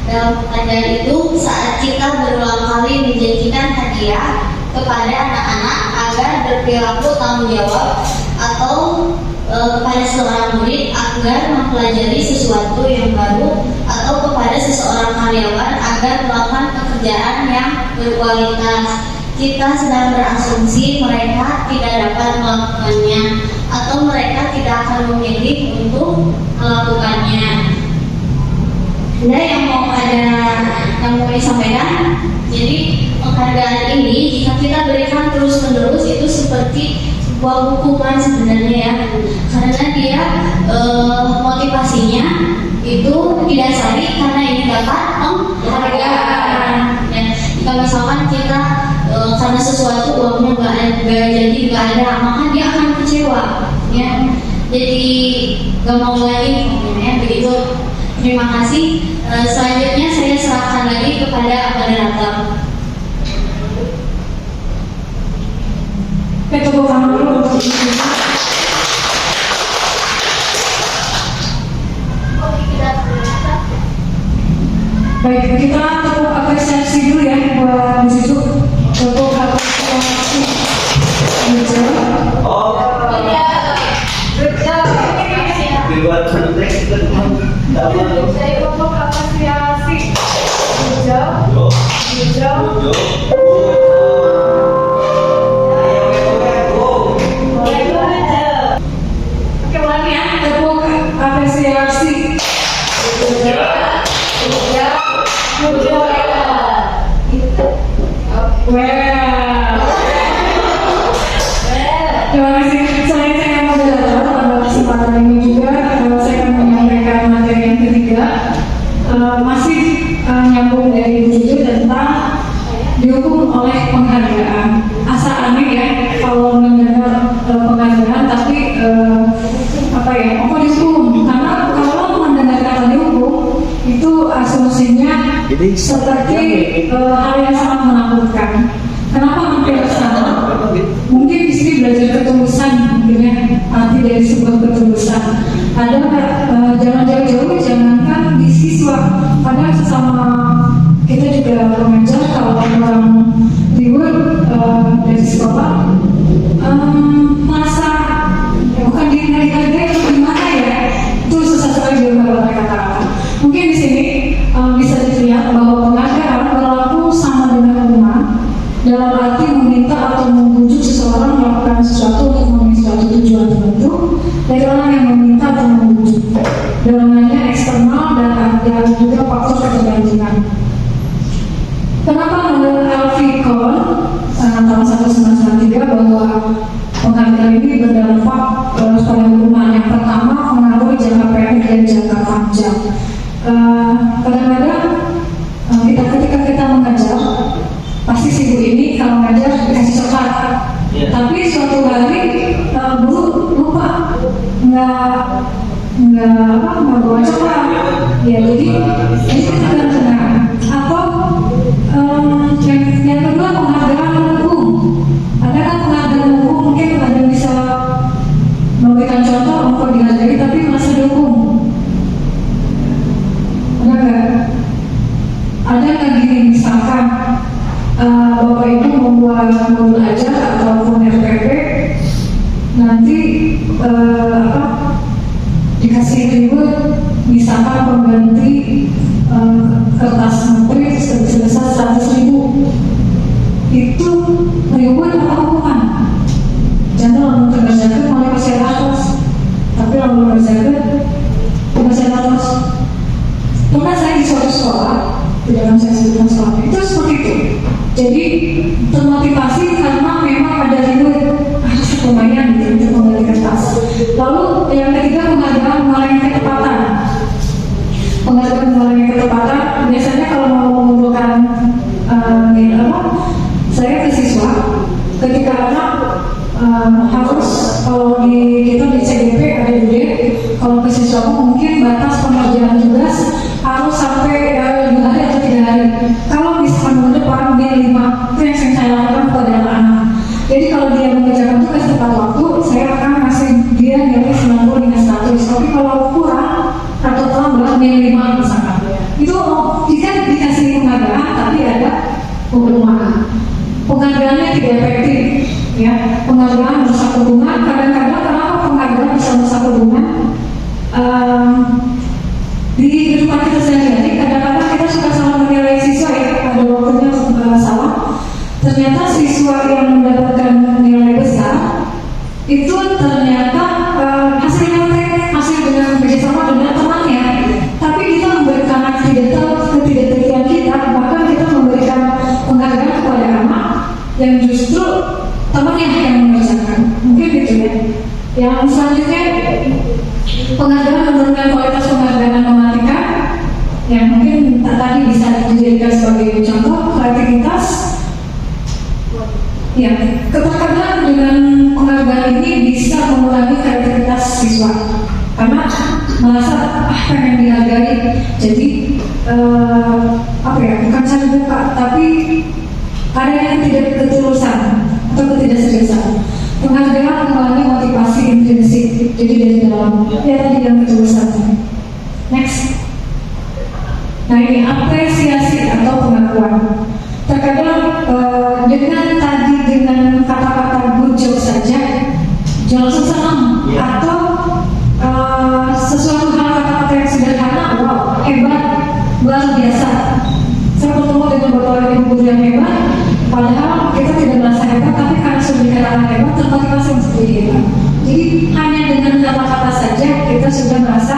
Dalam penghargaan itu saat kita berulang kali menjanjikan hadiah kepada anak-anak agar berperilaku tanggung jawab, atau kepada seorang murid agar mempelajari sesuatu yang baru, atau kepada seseorang karyawan agar melakukan pekerjaan yang berkualitas. Kita sedang berasumsi mereka tidak dapat melakukannya, atau mereka tidak akan memilih untuk melakukannya. Ada yang mau disampaikan? Jadi penghargaan ini jika kita berikan terus-menerus itu seperti sebuah hukuman sebenarnya ya, karena dia motivasinya itu didasari karena ingin dapat penghargaan. Ya, jika misalkan kita karena sesuatu uangnya nggak ada, maka dia akan kecewa, ya. Jadi nggak mau lagi, ya begitu. Terima kasih. Selanjutnya saya serahkan lagi kepada moderator. Tepuk tangan dulu untuk ibu. Baik, kita tepuk apresiasi dulu ya buat Miss Ibu. Tepuk apresiasi. Oh, di luar konteks itu Saya tepuk apresiasi. Hijau. Oke, ulangi ya. Tepuk apresiasi. Terima kasih. Selain saya moderator pada kesempatan ini juga saya akan menyampaikan materi yang ketiga, masih nyambung dari Ibu tentang dihukum oleh penghargaan. Asa aneh ya kalau mendengar penghargaan, tapi apa ya? Apa dihukum? Karena kalau mendengar kata dihukum itu asumsinya seperti hal yang sangat menakutkan. Kenapa hampir sama? Mungkin di sini belajar ketulusan, mungkin ya, arti dari sebuah ketulusan. Ada jangan jauh-jauh, jangankan di siswa, padahal sesama kita juga mengajar kalau orang libur dari sekolah masa bukan dihargai atau gimana ya, itu susah sekali juga mereka katakan. Mungkin di sini bisa dilihat bahwa penghargaan berlaku sama dengan hukuman dalam arti meminta atau membujuk seseorang melakukan sesuatu untuk memenuhi suatu tujuan tertentu dari orang yang meminta atau membujuk. Dorongannya eksternal dan ada juga faktor ketergantungan. Kenapa menurut Alfie Kohn tahun 1993 bahwa penghargaan ini berdampak pada hukuman? Yang pertama, mengaruhi jangka pendek dan jangka panjang. Kadang-kadang ketika kita mengajar, pasti si Bu ini kalau ngajar dikasih coklat, tapi suatu hari guru lupa nggak bawa coklat, ya jadi ini kita kena. Atau yang kedua, penghargaan hukum. Adakah penghargaan hukum? Mungkin ada yang bisa memberikan contoh untuk dihargai tapi masih dihukum. Ada nggak? Ada nggak gini, misalkan Bapak Ibu membuat modul ajar ataupun RPP, nanti dikasih ribut, misalkan pengganti kertas menteri sebesar 100.000, itu ribut atau hukuman? Jangan lalu tergajakan oleh masyarakat, tapi lalu tergajakan masyarakat. Pernah saya di suatu sekolah, tidak akan saya sebutkan sekolah itu seperti itu. Jadi termotivasi karena memang ada ribut, harus lumayan gitu untuk mengganti kertas. Lalu yang ketiga, penghargaan mengurangi ketepatan. Penghargaan mengurangi ketepatan biasanya kalau mau mengumpulkan saya ke siswa, ketika anak harus, kalau kita di CGP ada UD, kalau ke siswa mungkin batas pengerjaan tugas harus sampai 2 hari atau 3 hari. Kalau misalkan minggu depan dia 5, itu yang saya lakukan kepada anak-anak. Jadi kalau dia mengerjakan tugas tepat waktu, saya akan kasih dia nilai 90 hingga 100. Tapi kalau kurang atau terlambat nilai 5 misalkan, itu jika dikasih penghargaan tapi ada hukuman. Penghargaannya tidak efektif, ya. Penghargaan merusak hubungan. Kadang-kadang kenapa penghargaan bisa merusak hubungan? Di kehidupan kita sehari-hari, kadang-kadang kita suka salah menilai siswa ya. Ada waktunya salah. Ternyata siswa yang mendapatkan nilai besar itu ternyata hasil dengan kerjasama dengan temannya. Tapi kita memberikan ketidaktelitian kita, bahkan kita memberikan penghargaan kepada anak yang justru temannya yang mengerjakan, mungkin gitu ya. Yang selanjutnya penghargaan menurunkan kualitas penghargaan matematika, yang mungkin tadi bisa dijadikan sebagai contoh kreativitas. Ya, keterkadang dengan penghargaan ini bisa mengurangi kreativitas siswa karena merasa pengen dihargai, jadi bukan cari buka, tapi ada yang tidak ketulusan atau ketidakseriusan. Penghargaan mengurangi motivasi intrinsik, jadi dari dalam ya tadi yang ketulusan. Next. Nah ini apresiasi atau pengakuan. Terkadang dengan kata-kata good job saja langsung senang, atau sesuatu hal kata-kata yang sederhana, wow, hebat, luar biasa. Saya bertemu dengan beberapa ibu guru yang hebat, padahal kita tidak merasa hebat, tapi karena sudah dikatakan hebat, termotivasi untuk menjadi hebat. Jadi hanya dengan kata-kata saja kita sudah merasa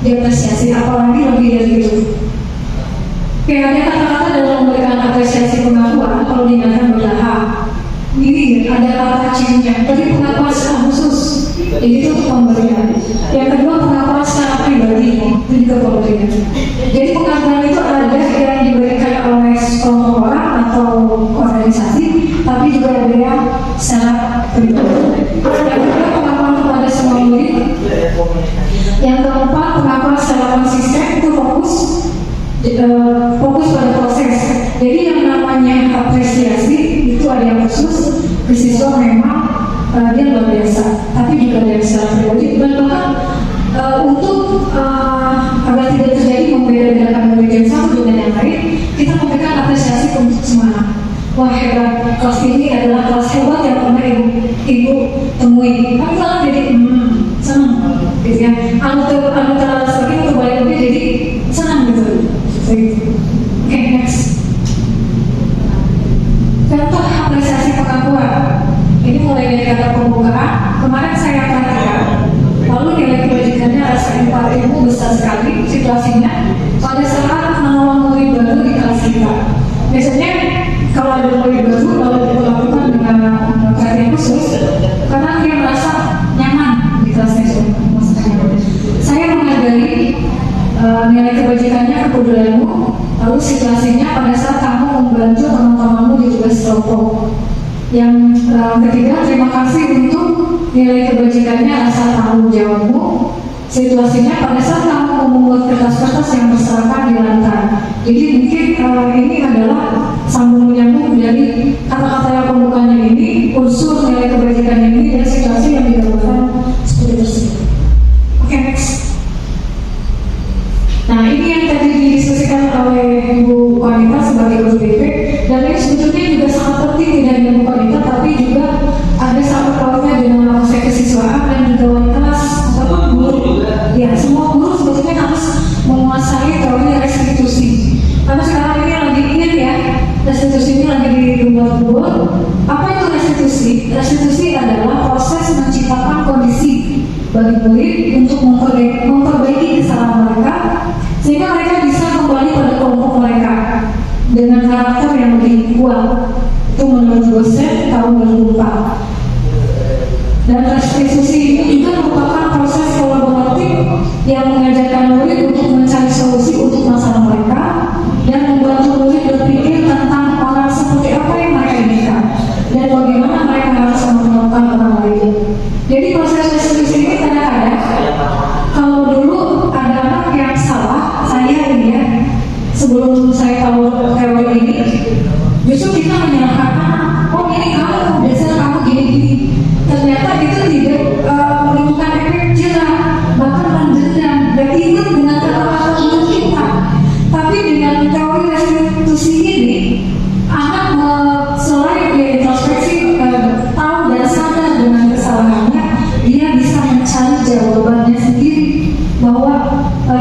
diapresiasi, apalagi lebih dari itu. Kayak ada kata-kata dalam memberikan apresiasi pengakuan, kalau diingatkan berlahap. Ini ada kata C-nya, tadi pengakuan secara khusus, jadi itu untuk pemberian. Yang kedua pengakuan secara pribadi, itu juga pemberian. Jadi pengakuan itu ada yang diberikan oleh sekelompok orang atau organisasi, tapi juga ada yang secara pribadi. Yang kedua pengakuan kepada semua murid. Yang keempat pengakuan secara konsisten, itu fokus pada proses. Jadi yang namanya apresiasi itu ada yang khusus ke siswa, memang dia luar biasa, tapi juga ada yang secara pribadi. Dan bahkan untuk agar tidak terjadi membeda-bedakan murid yang satu dengan yang lain, kita memberikan apresiasi untuk semangat. Wah hebat, kelas ini adalah kelas hebat yang pernah ibu temui. Kan malah jadi senang, gitu ya. Anggota seperti itu kembali lebih jadi senang gitu. Oke, next. Contoh apresiasi pengakuan. Ini mulai dari kata pembukaan. Kemarin saya perhatikan, lalu nilai kebajikannya rasa empati besar sekali situasinya pada saat menolong murid baru di kelas kita. Biasanya kalau ada murid baru lalu diperlakukan dengan perhatian khusus karena dia merasa nyaman di kelasnya. Saya menghargai nilai kebajikannya, kepedulianmu, lalu situasinya pada saat kamu membantu teman-temanmu di tugas kelompok. Yang ketiga, terima kasih untuk nilai kebajikannya, rasa tanggung jawabmu, situasinya pada saat kamu membuat kertas-kertas yang berserakan di lantai. Jadi mungkin ini adalah sambung menyambung dari kata-kata yang pembukanya ini, unsur nilai kebajikan ini, dan situasi yang digambarkan seperti tersebut. Oke, next. Nah ini yang tadi didiskusikan oleh Ibu Wanita sebagai guru BP, dan ini sebetulnya juga sangat penting tidak hanya Ibu Wanita, tapi juga ada sangkut pautnya dengan proses kesiswaan dan juga wali kelas ataupun guru. Ya, semua guru sebetulnya harus menguasai teori restitusi. Karena sekarang ini lagi ingin ya, restitusi ini lagi dibuat-buat. Apa itu restitusi? Restitusi adalah proses menciptakan kondisi bagi murid untuk memperbaiki kesalahan mereka, sehingga mereka bisa kembali pada kelompok mereka dengan karakter yang lebih kuat. Itu menurut dosen tahun 2004. Dan restitusi ini juga merupakan proses kolaboratif yang mengajarkan murid untuk mencari solusi untuk masalah mereka dan membantu murid berpikir tentang orang seperti apa yang mereka inginkan dan bagaimana mereka harus memperlakukan orang lain. Jadi proses restitusi ini kadang-kadang kalau dulu ada anak yang salah, saya ini ya, sebelum saya tahu teori ini, justru kita menyalahkan anak. Oh ini kamu, biasanya kamu gini-gini. Ternyata itu tidak menimbulkan efek jerah, bahkan mendendam dan ikut dengan kata-kata guru kita. Tapi dengan teori restitusi ini, anak selain dia introspeksi, tahu dan sadar dengan kesalahannya, dia bisa mencari jawabannya sendiri bahwa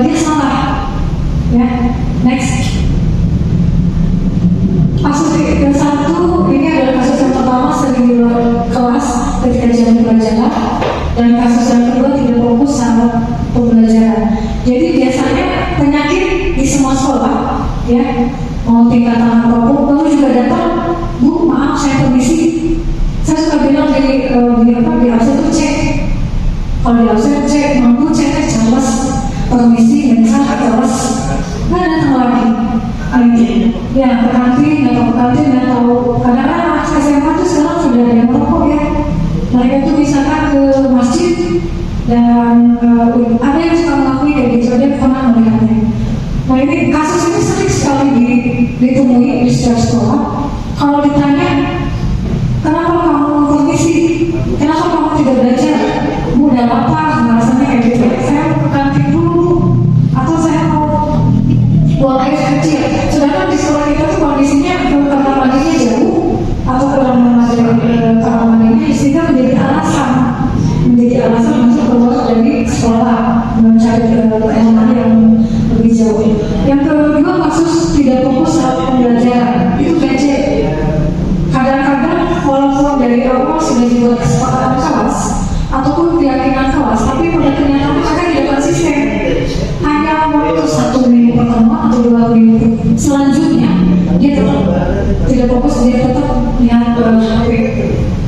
dia salah. Ya, next. Kasus yang satu ini adalah kasus yang pertama sering di luar kelas ketika jalan pembelajaran, dan kasus yang kedua tidak fokus sama pembelajaran. Jadi biasanya penyakit di semua sekolah, ya, mau tingkatan apapun, kamu juga datang, Bu, maaf saya permisi, saya di absen tuh cek. Kalau di absen cek, mampu cek jelas, permisi, mensa jelas, nggak datang lagi. Ya, ke kantin atau kadang-kadang anak SMA tuh sekarang sudah ada yang merokok ya. Mereka tuh misalkan ke masjid dan ada yang suka mengakui kayak gitu, dia pernah melihatnya. Nah ini kasus ini sering sekali ditemui di setiap sekolah. Kalau ditanya, kenapa kamu permisi? Kenapa kamu tidak belajar? Bu, udah apa? Rasanya kayak gitu. Saya mau ke kantin dulu, atau saya mau buang air kecil. Sedangkan di sekolah kita tuh kondisinya kamar mandinya jauh, atau kamar mandinya sehingga menjadi alasan masuk keluar dari sekolah mencari ilmu yang lebih jauh. Yang kedua, kasus tidak fokus saat pembelajaran itu PC. Kadang-kadang walaupun dari awal sudah dibuat kesepakatan kelas ataupun keyakinan kelas, tapi pada kenyataannya mereka tidak konsisten. Hanya waktu 1 minggu pertama atau 2 minggu selanjutnya dia tetap tidak fokus, dia tetap lihat HP.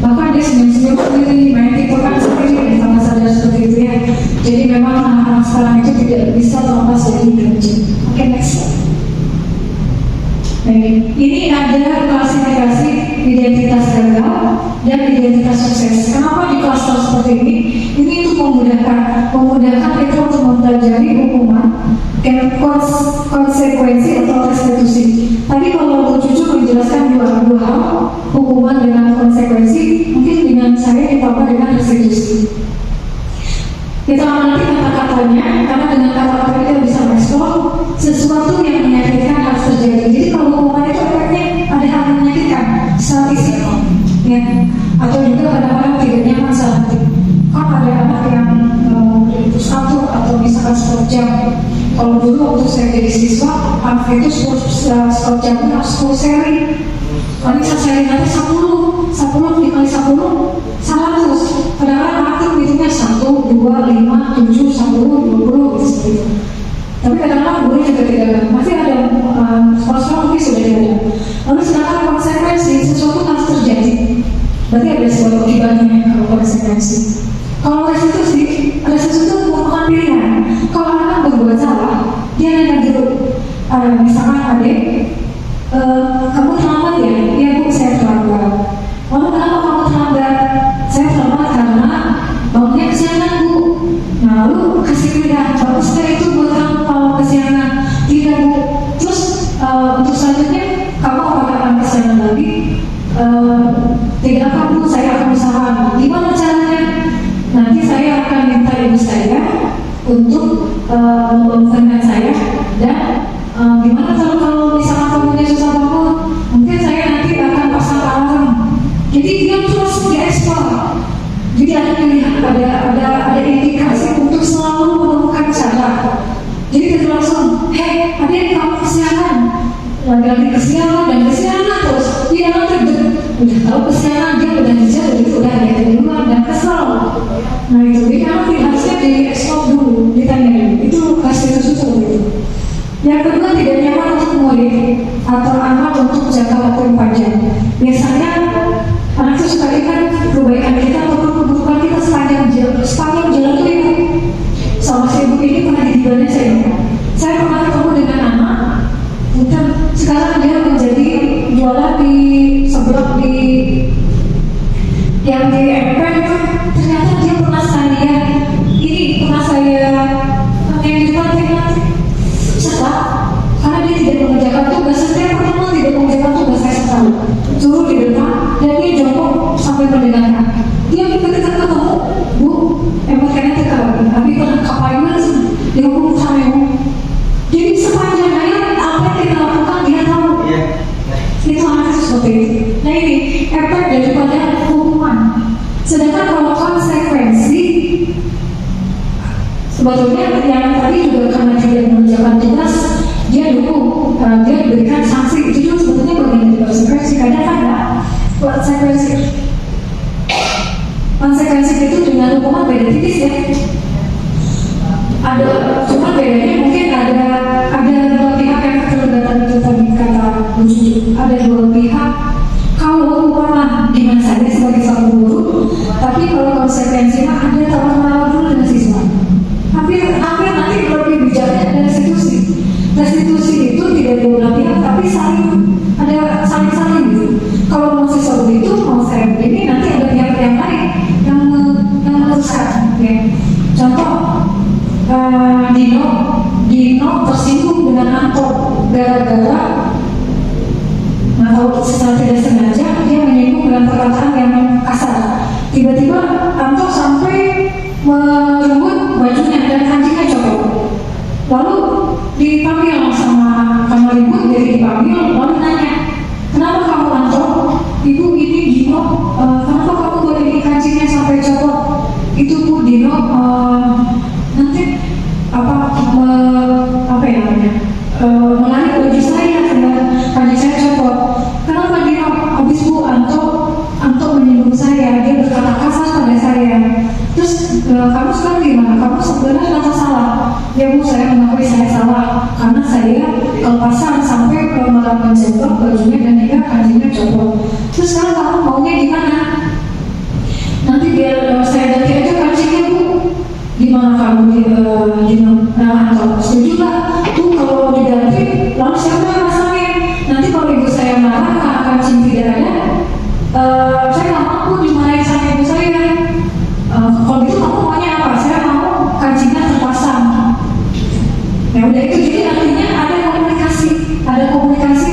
Bahkan dia senyum-senyum sendiri, main TikTok sendiri, sama sadar seperti itu ya. Jadi memang anak-anak sekarang itu tidak bisa terlepas dari gadget. Oke, next. Ini ada klasifikasi identitas gagal dan identitas sukses. Kenapa di klaster seperti ini? Ini untuk memudahkan kita untuk mempelajari hukuman dan konsekuensi atau restitusi. Tadi kalau Bu Cucu menjelaskan dua hal, hukuman dengan konsekuensi, mungkin dengan saya ditambah dengan restitusi. Kita amati kata-katanya, karena dengan kata-kata kita bisa merespon sesuatu yang menyakitkan harus terjadi. Jadi kalau hukuman itu efeknya ada hal yang menyakitkan, statistik, ya, atau juga kadang-kadang tidak nyaman saat hati. Kan ada anak yang itu 1 atau misalkan 10 jam. Kalau dulu waktu saya jadi siswa, anak itu 10 jam harus 10 seri. Kalau bisa seri nanti 10 dikali 10, 100. Kadang-kadang anak itu hitungnya 1, 2, 5, 7, 10, 20 gitu seperti itu. Tapi kadang-kadang guru juga tidak, masih ada sekolah-sekolah mungkin sudah tidak. Lalu sedangkan konsekuensi sesuatu harus terjadi, berarti ada sebuah akibatnya kalau konsekuensi. Kalau restitusi merupakan pilihan. Kalau anak berbuat salah, dia nanya dulu, misalkan adik, kamu terlambat ya? Iya Bu, saya terlambat. Lalu kenapa kamu terlambat? Saya terlambat karena bangunnya kesiangan Bu. Nah lalu kasih pilihan, baguskah itu buat kamu kalau kesiangan? Tidak Bu. Terus untuk selanjutnya, kamu apakah akan kesiangan lagi? Tidak Bu, saya akan usahakan. Gimana caranya? Nanti saya akan minta ibu saya untuk membangunkan saya, dan gimana kalau misalkan kamunya susah bangun, mungkin saya nanti akan pasang alarm. Jadi dia terus diekspor. Jadi ada pilihan, ada indikasi untuk selalu menemukan cara. Jadi kita langsung, hei adik kamu kesiangan, lagi kesiangan dan kesiangan terus. Dia nanti udah tahu kesiangan, dia udah kerja begitu, udah ada di luar dan kesel. Nah itu dia nanti harusnya diekspor dulu, ditanya itu kasih susu gitu. Yang kedua, tidak nyaman untuk murid atau anak untuk jangka waktu yang panjang. Biasanya anak itu suka ingat kebaikan kita ataupun kebutuhan kita sepanjang jalan itu ibu. Sama si ibu ini pernah di Indonesia ya. Saya pernah ketemu dengan anak, dan sekarang dia menjadi jualan di sebelah di yang di MP itu. Ternyata dia pernah saya yang di depan setelah, karena dia tidak mengerjakan tugas. Setiap pertemuan tidak mengerjakan tugas, saya selalu suruh di depan dan dia jongkok sampai mendengarkan. Dia ketika ketemu, Bu, kayaknya kita tapi pernah kapalnya dihukum sama ibu. Jadi sepanjang ayat apa yang kita lakukan dia tahu. Itu anak itu seperti itu. Nah ini efek daripada hukuman. Sedangkan kalau konsekuensi, sebetulnya yang tadi juga karena tidak mengerjakan tugas, dia dukung, dia diberikan sanksi. Itu juga sebetulnya bagian dari konsekuensi. Kadang ada konsekuensi itu dengan hukuman beda tipis ya. Ada, cuma bedanya mungkin ada dua pihak yang terlibat itu tadi kata Bu Cucu. Ada dua pihak. Kalau hukuman gimana saja sebagai seorang guru, gara-gara atau secara tidak sengaja dia menyinggung dengan perkataan yang kasar. Tiba-tiba Anto sampai merenggut bajunya dan kancingnya copot. Lalu dipanggil sama karena ribut, jadi dipanggil lalu nanya, kenapa kamu Anto? Ibu ini Dino, kenapa kamu boleh kancingnya sampai copot? Itu Bu Dino nanti apa ya namanya? Menarik baju saya sehingga kancing saya copot. Kenapa Dino? Habis Bu Anto menyinggung saya, dia berkata kasar pada saya. Terus kamu sekarang gimana? Kamu sebenarnya merasa salah. Ya Bu, saya mengakui saya salah karena saya kelepasan sampai malah menjebak bajunya dan hingga kancingnya copot. Terus sekarang kamu maunya gimana? Nanti biar saya ganti aja kancingnya Bu. Gimana kamu Anto? Setuju nggak? Bu, kalau diganti lalu siapa yang masangin? Nanti kalau ibu saya marah karena kancing tidak ada, saya nggak mampu dimarahin sama ibu saya. Kalau gitu kamu maunya apa? Saya mau kancingnya terpasang. Ya udah itu, jadi artinya ada komunikasi.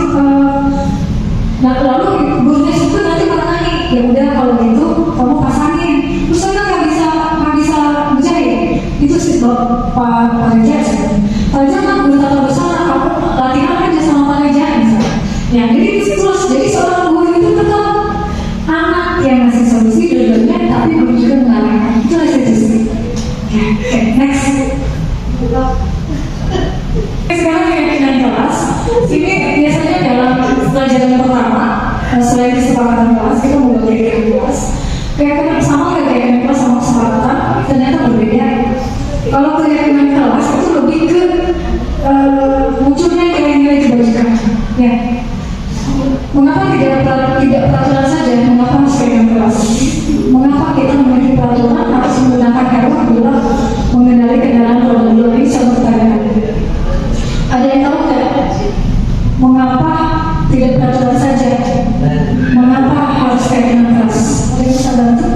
Nah lalu gurunya itu nanti menangani. Ya udah kalau gitu kamu pasangin. Terus saya nggak bisa menjahit. Itu sih Pak Reja. Pak Reja kan guru tata busana, kamu latihan aja sama Pak Reja misalnya. Ya jadi terus jadi seorang guru itu tetap anak yang ngasih solusi dua-duanya, tapi guru juga mengarahkan. Itu restitusi. Oke, next. Sekarang keyakinan kelas. Ini biasanya dalam pelajaran pertama, selain kesepakatan kelas, kita mau keyakinan kelas. Keyakinan sama nggak keyakinan kelas sama kesepakatan? Ternyata berbeda. Kalau keyakinan kelas itu lebih ke munculnya nilai-nilai kebajikan. Ya. Mengapa tidak peraturan saja? Mengapa harus keyakinan kelas? Mengapa kita memiliki peraturan harus menggunakan hewan bila mengendali kendaraan roda dua? Ini satu pertanyaan. Ada yang tahu nggak? Mengapa tidak peraturan saja? Mengapa harus keyakinan kelas? Ada yang bisa bantu?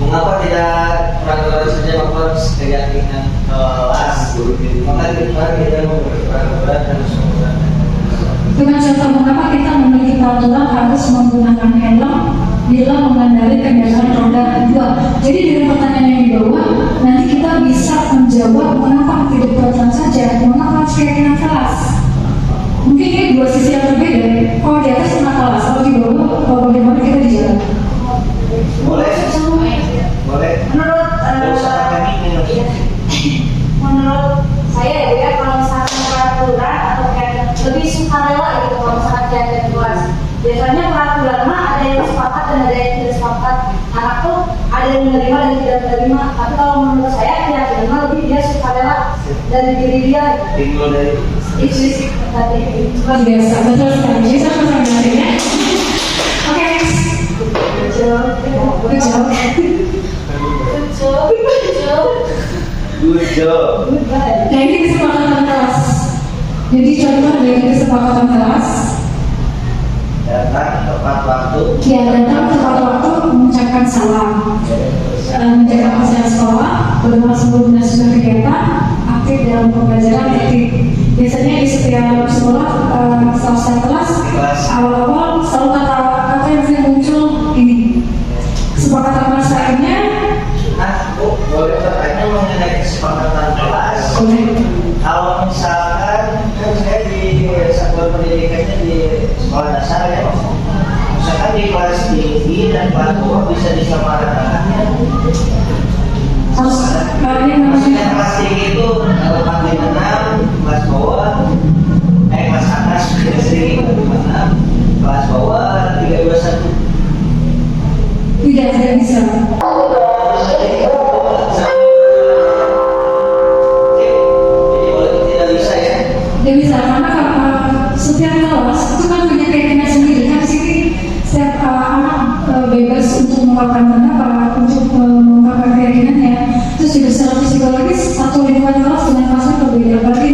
Mengapa tidak peraturan saja, mengapa harus keyakinan kelas? Maka kita memiliki peraturan harus menggunakan. Dengan contoh, mengapa kita memiliki peraturan harus menggunakan helm bila mengendarai kendaraan roda dua? Jadi dari pertanyaan yang di bawah, nanti kita bisa menjawab mengapa tidak peraturan saja, mengapa harus keyakinan kelas. Mungkin ini dua sisi yang berbeda. Kalau di atas tentang kelas, kalau di bawah, bagaimana kita di jalan? Boleh? Menurut saya ya, kalau misalnya peraturan atau kayak lebih sukarela gitu kalau misalnya keyakinan kelas. Biasanya peraturan mah ada yang sepakat dan ada yang tidak sepakat. Anak tuh ada yang menerima dan tidak menerima. Tapi kalau menurut saya keyakinan mah lebih dia sukarela dari diri dia. Tinggal dari Itu sih tadi. Luar biasa, betul sekali. Jadi saya pernah belajarnya. Oke, next. good job. Nah ini kesepakatan kelas. Jadi contoh dari kesepakatan kelas, Datang tepat waktu. ya datang tepat waktu, mengucapkan salam, menjaga kebersihan sekolah, berdoa sebelum dan sesudah kegiatan, aktif dalam pembelajaran, tertib. Biasanya di setiap sekolah, selesai kelas, awal-awal selalu kata yang sering muncul ini. Kesepakatan kelas lainnya, Bu, boleh bertanya mengenai kesepakatan kelas? boleh. Kalau misalkan kan saya di satuan pendidikannya di sekolah dasar ya, misalkan di kelas tinggi dan kelas bawah bisa disamaratakan ya. Harus yang Maksudnya namanya kelas tinggi itu makin 6, kelas bawah, kelas atas bisa tinggi 6, kelas bawah 321. tidak bisa. Dia bisa karena setiap kelas itu kan punya keyakinan sendiri. Kan sini setiap anak bebas untuk mengungkapkan pendapat, untuk mengungkapkan keyakinannya. Terus juga secara psikologis satu lingkungan kelas dengan kelasnya berbeda. Berarti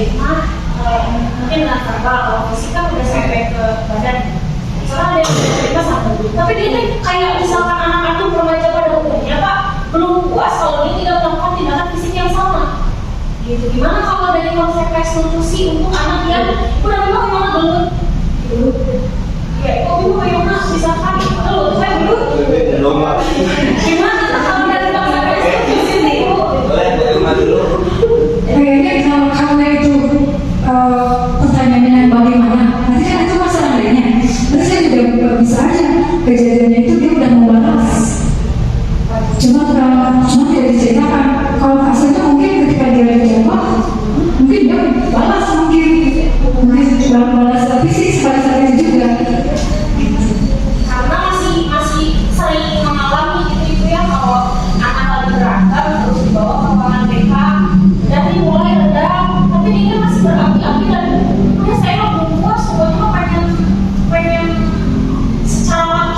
cuma mungkin dengan verbal, kalau fisik kan udah sampai ke badan. Soalnya ada yang terima sama dulu. Tapi dia kan kayak misalkan anak-anak tuh remaja pada umumnya Pak belum puas kalau dia tidak melakukan tindakan fisik yang sama. Gitu. Gimana kalau dari konsep restitusi untuk anak yang udah memang belum dulu? Ya, kok bingung yang misalkan kalau saya dulu gimana kalau dari konsep restitusi itu? Boleh dulu. Kayaknya karena itu pertanyaannya bagaimana, nanti kan itu masalah lainnya. Terus saya juga bisa aja kejadiannya itu dia udah mau balas, cuma tidak diceritakan. Kalau kasus itu mungkin ketika dia dijawab, mungkin dia balas mungkin balas fisik pada saat itu juga. Karena masih sering mengalami gitu ya kalau anak lagi berantem terus dibawa ke ruangan TK dan dimulai redam, tapi dia masih berapi-api dan saya belum puas, pokoknya pengen secara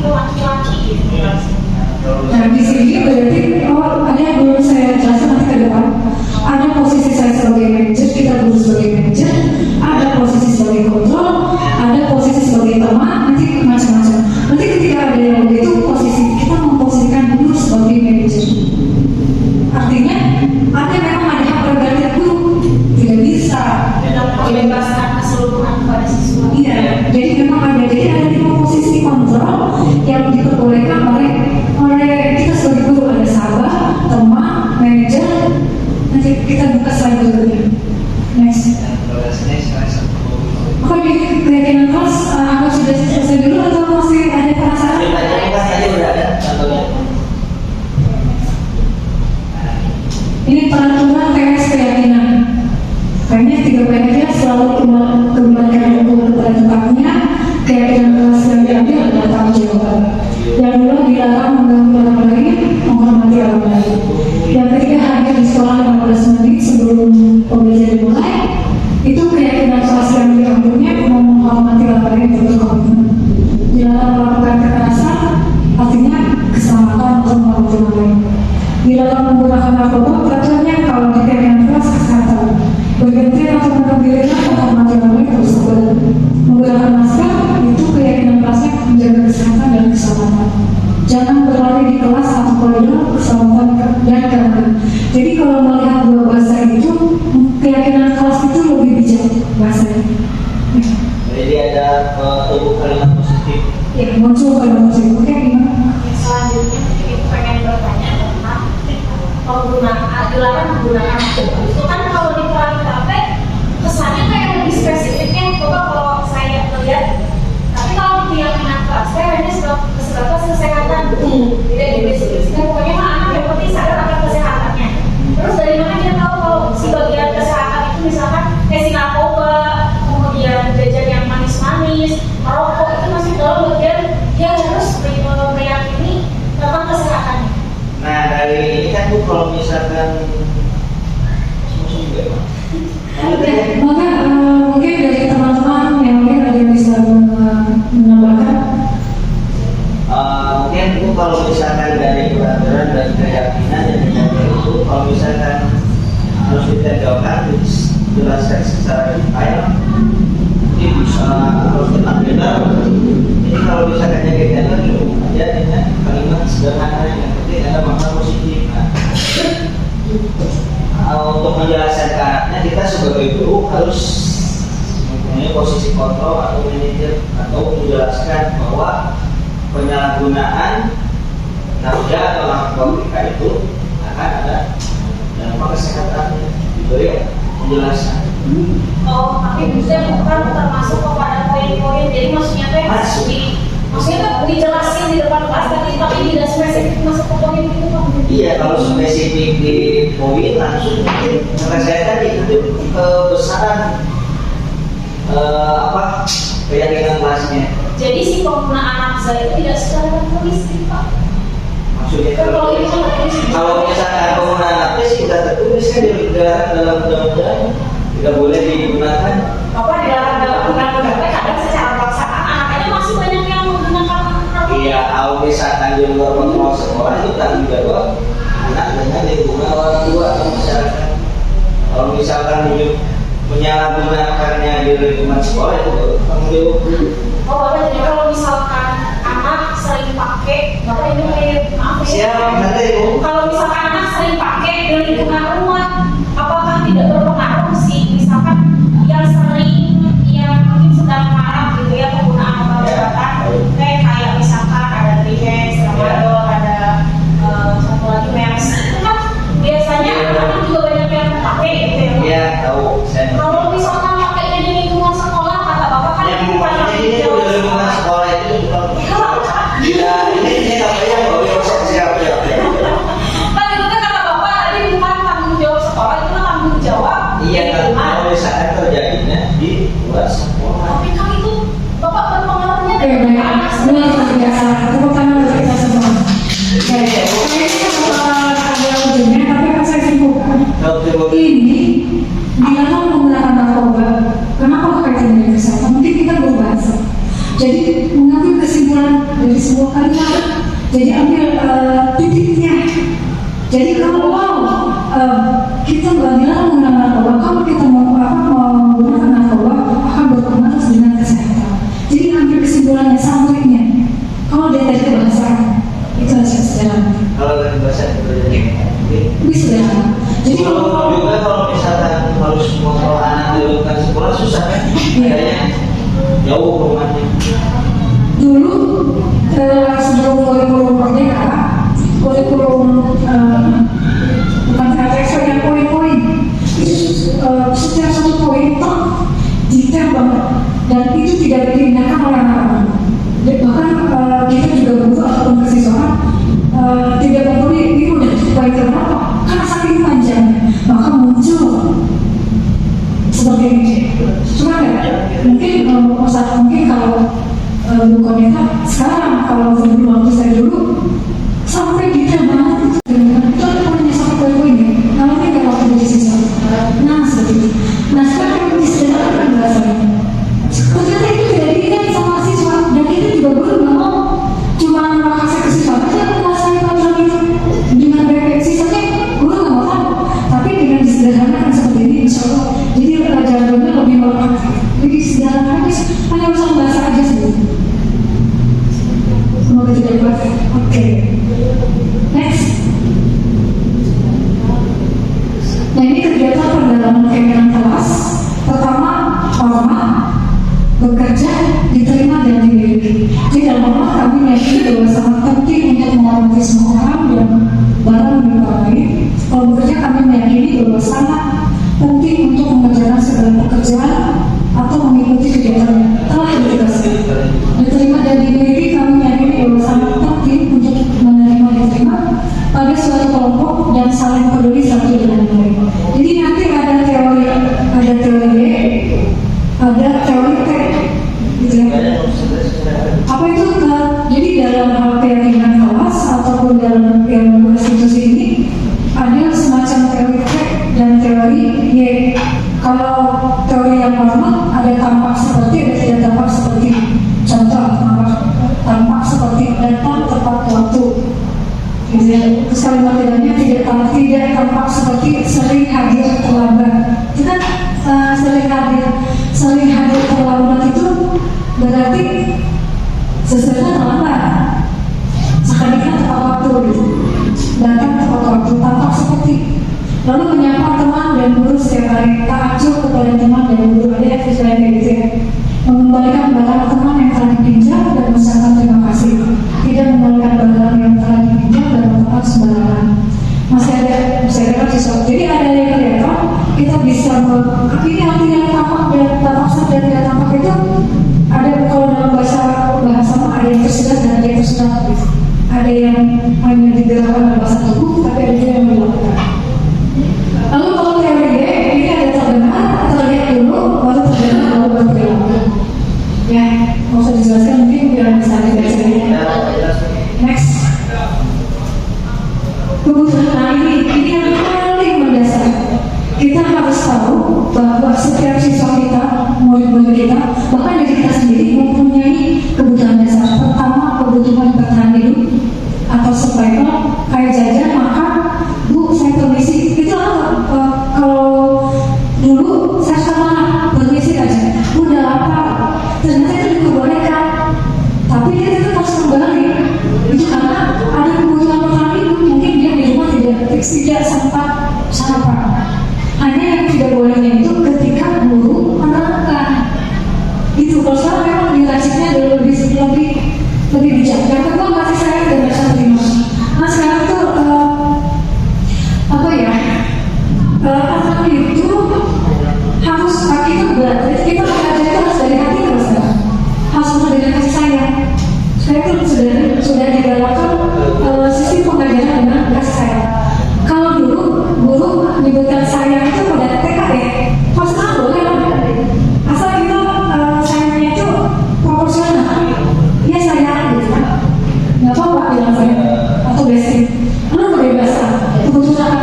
laki-laki gitu. Nah di sini berarti ada yang belum saya jelaskan nanti ke depan. Ada posisi saya sebagai manajer, kita dulu sebagai manajer, ada posisi sebagai kontrol, ada posisi sebagai teman, nanti macam-macam. Nanti ketika ada yang begitu posisi kita memposisikan dulu sebagai manajer. Artinya ada memang ada hak prerogatif guru, tidak bisa Dibebaskan keseluruhan kepada siswa. Iya, jadi memang ada lima posisi kontrol yang diperbolehkan oleh kita sebagai guru. Ada sahabat, teman, manajer. Nanti kita buka slide berikutnya. Next. Apa di keyakinan kelas apa sudah selesai dulu atau masih ada penasaran? Tadi udah ada contohnya. Ini peraturan TS keyakinan. Kayaknya 3 poin aja, selalu kembalikan hukum kepada tempatnya. Keyakinan kelas yang diambil adalah tanggung jawab. Yang kedua, dilarang mengganggu orang lain, menghormati orang lain. Yang ketiga, hadir di sekolah 15 menit sebelum pembelajaran dimulai. Itu keyakinan kelas yang diambilnya, menghormati orang lain untuk komitmen. Dilarang melakukan kekerasan, artinya keselamatan untuk menghormati orang lain. Dilarang menggunakan narkoba, peraturannya kalau di keyakinan kelas kesehatan. Bergantian atau mengambilnya menghormati orang lain terus sabar. Menggunakan masker itu keyakinan kelasnya menjaga kesehatan dan keselamatan. Jangan berlari di kelas atau koridor, keselamatan dan keamanan. Jadi kalau melihat dua bahasa itu, keyakinan kelas itu lebih bijak bahasanya. Jadi ada tubuh kalimat positif. Ya, muncul pada musik. Oke, gimana? Selanjutnya itu pengen bertanya tentang penggunaan dilarang menggunakan narkoba. Itu kan kalau di KPK kesannya kayak lebih spesifiknya. Coba kalau saya lihat, tapi kalau di keyakinan kelas saya hanya sebatas kesehatan, tidak dideskripsikan. Pokoknya mah anak yang penting sadar akan kesehatannya. Terus dari mana dia tahu kalau si bagian kesehatan itu misalkan kayak si narkoba, kemudian jajan yang manis-manis, merokok itu masih dalam bagian dia harus meyakini tentang kesehatannya. Nah dari ini kan Bu kalau misalkan Maka mungkin dari teman-teman yang mungkin ada yang bisa menambahkan. Mungkin Bu kalau misalkan dari peraturan dan keyakinan dan itu kalau misalkan harus ditegakkan dijelaskan secara detail mungkin bisa harus tetap beda. Jadi kalau misalkan jaga lagi aja dengan kalimat sederhana yang penting ada makna positif. Untuk menjelaskan ke anaknya kita sebagai guru harus mempunyai posisi kontrol atau manajer atau menjelaskan bahwa penyalahgunaan narkoba atau narkotika itu akan ada dampak kesehatannya, gitu ya penjelasan. Oh, tapi bisa bukan termasuk kepada poin-poin. Jadi maksudnya tuh dijelasin di depan kelas tapi tidak spesifik masuk ke poin itu Pak. Iya, kalau spesifik di poin langsung mungkin karena saya tadi itu kebesaran keyakinan kelasnya. Jadi si penggunaan nafsa itu tidak secara tertulis Pak. Maksudnya Kalau itu kalau misalkan penggunaan nafsa sih sudah tertulis kan dilarang dalam undang-undang, tidak boleh digunakan. apa dilarang dalam undang-undang kadang secara pelaksanaan anaknya masih banyak yang menggunakan narkoba. Iya, kalau misalkan di luar kontrol sekolah itu tanggung jawab anak dengan lingkungan orang tua atau masyarakat. Kalau misalkan ada ujungnya, tapi akan saya simpulkan. Oke. Ini dilarang menggunakan narkoba. Kenapa kaitannya dengan kesehatan? Mungkin kita belum bahas. Jadi mengambil kesimpulan dari sebuah kalimat. Jadi ambil titiknya. Jadi kalau kita nggak bilang menggunakan narkoba, kalau kita mau menggunakan narkoba akan berpengaruh dengan kesehatan. Jadi ambil kesimpulannya, sampainya. Kalau dia tadi bahasa itu aja sederhana. Kalau dari bahasa itu Lebih sederhana. Jadi kalau juga kalau misalkan harus membawa anak ke sekolah susah kan? Kayaknya jauh rumahnya. dulu sebelum kurikulum merdeka, kurikulum bukan KTS yang poin-poin itu setiap satu poin itu detail banget dan itu tidak diindahkan oleh anak-anak. Bahkan kita juga butuh ataupun kesiswaan tidak memperoleh ini udah poin berapa karena saking panjangnya maka muncul seperti ini. Cuma mungkin kalau bukannya sekarang kalau dulu waktu saya dulu sampai detail banget itu ada poinnya sampai poin-poinnya. Kalau ini nggak waktu jadi siswa, nah seperti itu. Nah sekarang disederhanakan bahasanya. Ternyata itu tidak diingat sama siswa dan itu juga guru nggak mau cuma makasih ke siswa aja menguasai pelajaran itu dengan baik sisanya guru nggak mau tahu. Tapi dengan disederhanakan seperti ini, insya Allah jadi pelajarannya lebih melekat. Jadi sederhana hanya urusan bahasa aja sih. Semoga tidak kuat. Oke. Next. Nah ini kegiatan pendalaman kegiatan kelas. Pertama, hormat, bekerja, diterima dan dimiliki. Jadi dalam hormat kami meyakini bahwa sangat penting untuk menghormati semua orang dan barang milik lain. Kalau bekerja kami meyakini bahwa sangat penting untuk mengerjakan segala pekerjaan atau mengikuti kegiatan telah ditugaskan. Diterima dan dimiliki kami meyakini bahwa sangat penting untuk menerima diterima pada suatu kelompok dan saling peduli satu dengan lain. Jadi nanti ada teori Y, ada teori T, gitu ya. Apa itu? Jadi dalam hal keyakinan kelas ataupun dalam ilmu institusi ini ada semacam teori T dan teori Y. Kalau teori yang pertama ada tampak seperti, ada tidak tampak seperti. Contoh, tampak seperti datang tepat waktu. Gitu ya. Terus kalimat tidaknya tidak tampak seperti sering hadir terlambat. Itu kan sering hadir terlambat itu berarti sesuatu terlambat. Sekalipun tepat waktu gitu. Datang tepat waktu, tampak seperti. Lalu menyapa teman dan guru setiap hari, ta'ajub kepada teman dan guru, ada istilah kayak gitu ya. Mengembalikan barang teman yang telah dipinjam dan mengucapkan terima kasih. Tidak mengembalikan barang yang telah dipinjam dan tempat sembarangan. Masih ada sesuatu. Jadi ada yang kelihatan kita bisa ini arti yang tampak dan tampak dan tidak tampak itu ada kalau dalam bahasa ada yang tersirat dan ada yang tersirat. Ada yang hanya digerakkan dalam bahasa tubuh, tapi ada juga yang dilakukan. Lalu kalau teori D, ini ada terdengar, terlihat dulu, baru terdengar, baru terlihat. Ya, mau saya dijelaskan mungkin biar bisa dibaca. Next. Kebutuhan ini yang paling mendasar. Kita harus tahu bahwa setiap siswa kita, murid-murid kita, bahkan diri kita sendiri mempunyai kebutuhan dasar. Pertama, kebutuhan bertahan hidup atau survival, kayak jajan, makan. Bu, saya permisi. Itu apa? Kalau dulu saya sama permisi aja. Udah lapar. Ternyata itu diperbolehkan. Tapi dia tetap harus kembali. Itu karena ada kebutuhan bertahan hidup. Mungkin dia di rumah tidak sempat sarapan. Hanya yang tidak bolehnya itu ketika guru menerangkan. Itu kalau sekarang memang diraciknya lebih bijak. Yang kedua masih sayang dan rasa terima. Nah sekarang itu anak itu harus itu berarti kita mengajar itu harus dari hati terus kan? Harus dengan kasih sayang. Saya itu sudah digalakkan sisi pengajaran dengan kasih sayang. Kalau dulu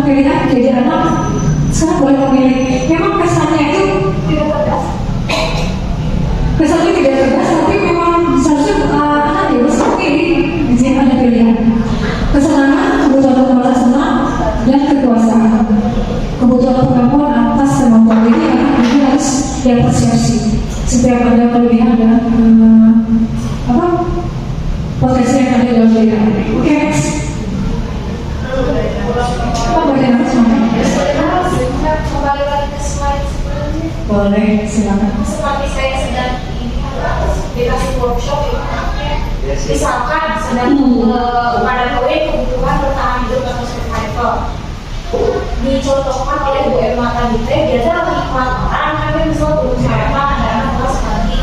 pilihan jadi anak sekarang boleh memilih. Memang kesannya itu tidak tegas, kesannya tidak tegas, tapi memang seharusnya anak harus memilih. Jadi ada pilihan kesenangan, kebutuhan merasa senang, dan kekuasaan. Kebutuhan perempuan atas kemampuan ini anak itu harus diapresiasi. Setiap ada kelebihan dan potensi yang ada dalam diri anak. Oke, next. Apa bagian apa semuanya? Kembali lagi ke slide sebelumnya. Boleh, silakan. Seperti saya sedang dikasih workshop itu, misalkan sedang pada poin kebutuhan bertahan hidup atau survival, dicontohkan oleh Bu Emma tadi, biasa hikmat orang kan misalnya guru saya ada anak kelas pagi,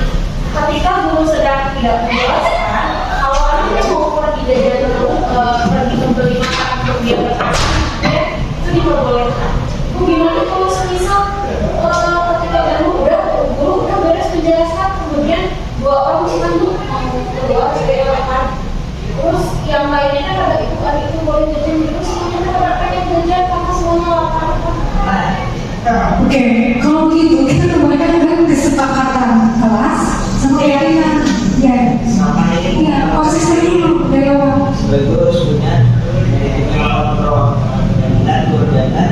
ketika guru sedang tidak menjelaskan, kalau anaknya mau pergi jajan pergi membeli makanan untuk dia bertahan, itu diperbolehkan. Bu gimana kalau semisal ketika guru udah beres menjelaskan, kemudian dua orang mengandung keluar sebagai rekan, terus yang lainnya kan ada itu boleh jajan gitu, semuanya kan pengen jajan karena semuanya lapar. Oke, kalau gitu kita kembalikan dengan kesepakatan kelas sama keyakinan. Ya, ya, konsisten dulu dari awal. Sebagai guru sebetulnya kontrol dan jangan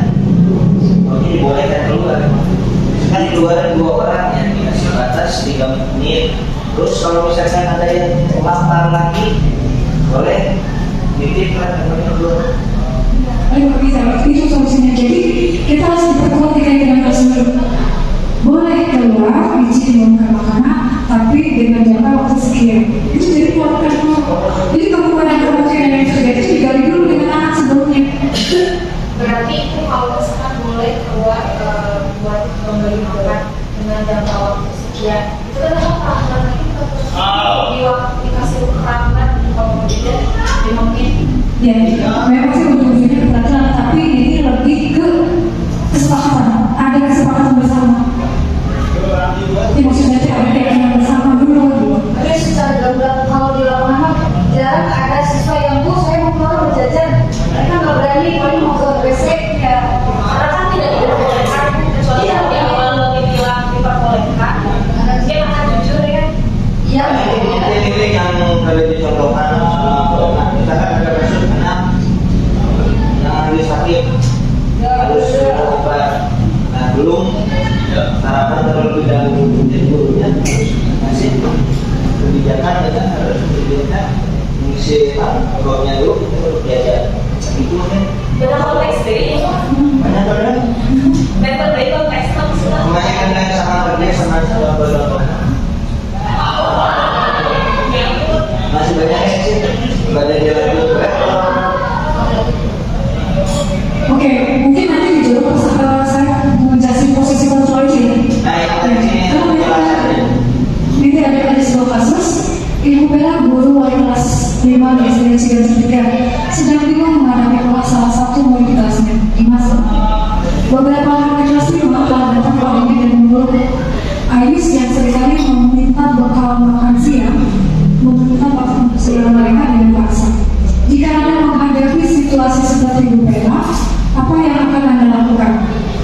mungkin dibolehkan keluar. Kan keluar 2 orang yang dikasih batas 3 menit. Terus kalau misalkan ada yang lapar lagi, boleh titiplah teman-teman dulu. Ayo bisa, itu solusinya. Jadi kita harus diperkuat dengan tersebut. Boleh keluar, izin makan makanan, tapi dengan jangka waktu sekian. Itu jadi kuatkan dulu. Jadi kemungkinan yang terjadi itu digali dulu dengan anak sebelumnya. Berarti itu kalau misalkan boleh keluar buat membeli makan dengan jangka waktu sekian, itu kan peraturan itu di waktu dikasih peraturan kemudian 5 menit. Ya, memang sih ujung-ujungnya peraturan, tapi ini lebih ke kesepakatan. Ada kesepakatan bersama. Ini maksudnya ada keyakinan bersama dulu. Tapi secara gamblang kalau di lapangan jarang ada siswa yang bu saya mau keluar berjajan, mereka nggak berani paling mau ke WC ya, karena kan tidak diperbolehkan kecuali di awal dibilang diperbolehkan, dia akan jujur ya kan? Iya. Ini yang boleh dicontohkan. Misalkan ada kasus anak yang habis sakit harus obat, nah belum sarapan terlebih dahulu, jadi gurunya harus ngasih kebijakan dengan harus kebijakan mengisi uangnya dulu untuk jajan. Itu mungkin Beda konteks deh, banyak orang metode konteks maksudnya. kebanyakan yang sama kerja sama berdoa. Masih banyak yang sih badan jalan dulu. Oke, mungkin nanti dijawab saya menjelaskan posisi kontrol ini. Nah, yang ada di sini penjelasannya. Ini ada sebuah kasus, Ibu Bella guru wali kelas 5 di SD Ciganjur 3 sedang bingung menghadapi kelas salah satu murid kelasnya, Dimas. Beberapa anak kelas 5 telah datang ke ini dan menurut Ayus yang seringkali meminta bekal makan siang, meminta makan siang mereka dengan paksa. Jika Anda menghadapi situasi seperti Ibu Bella, apa yang akan Anda lakukan?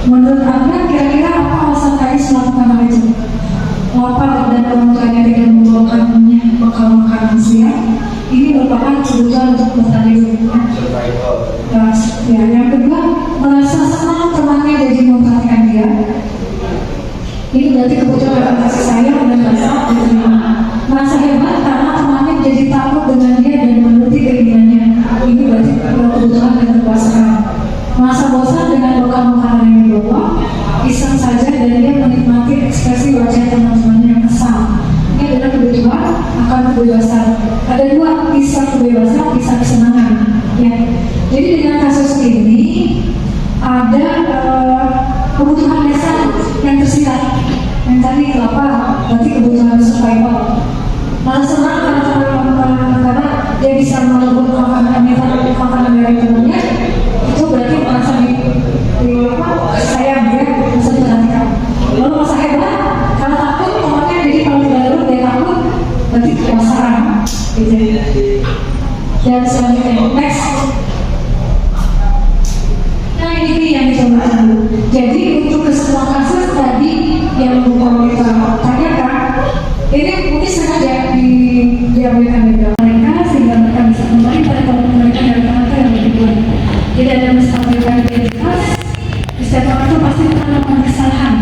Menurut Anda kira-kira apa alasan Ayus melakukan hal itu? Lapar dan orang tuanya tidak membawakannya bekal makanan siang, ini merupakan kebutuhan untuk bertahan hidup. Nah, ya, yang kedua, merasa senang temannya jadi memperhatikan dia. Ini berarti kebutuhan dalam kasih sayang dan rasa diterima. Merasa hebat karena temannya menjadi takut dengan dia dan menuruti keinginannya. Ini berarti kebutuhan dan kekuasaan. Merasa bosan dengan bekal makanan yang dibawa, iseng saja dan dia menikmati ekspresi wajah teman-temannya yang kesal. Ini adalah kebutuhan akan kebebasan. Ada 2, kisah kebebasan, kisah kesenangan. Ya. Jadi dengan kasus ini ada kebutuhan dasar yang tersirat. Yang tadi lapar, berarti kebutuhan survival. Malah senang karena dia bisa merebut makanan dari temannya. Itu berarti merasa sayang dia, merasa diperhatikan. Lalu merasa hebat karena takut temannya, jadi kalau tidak dulu dia takut, berarti kekuasaan. Gitu. Dan selanjutnya next. Nah ini tidak ada menstabilkan identitas. Setiap orang itu pasti pernah melakukan kesalahan,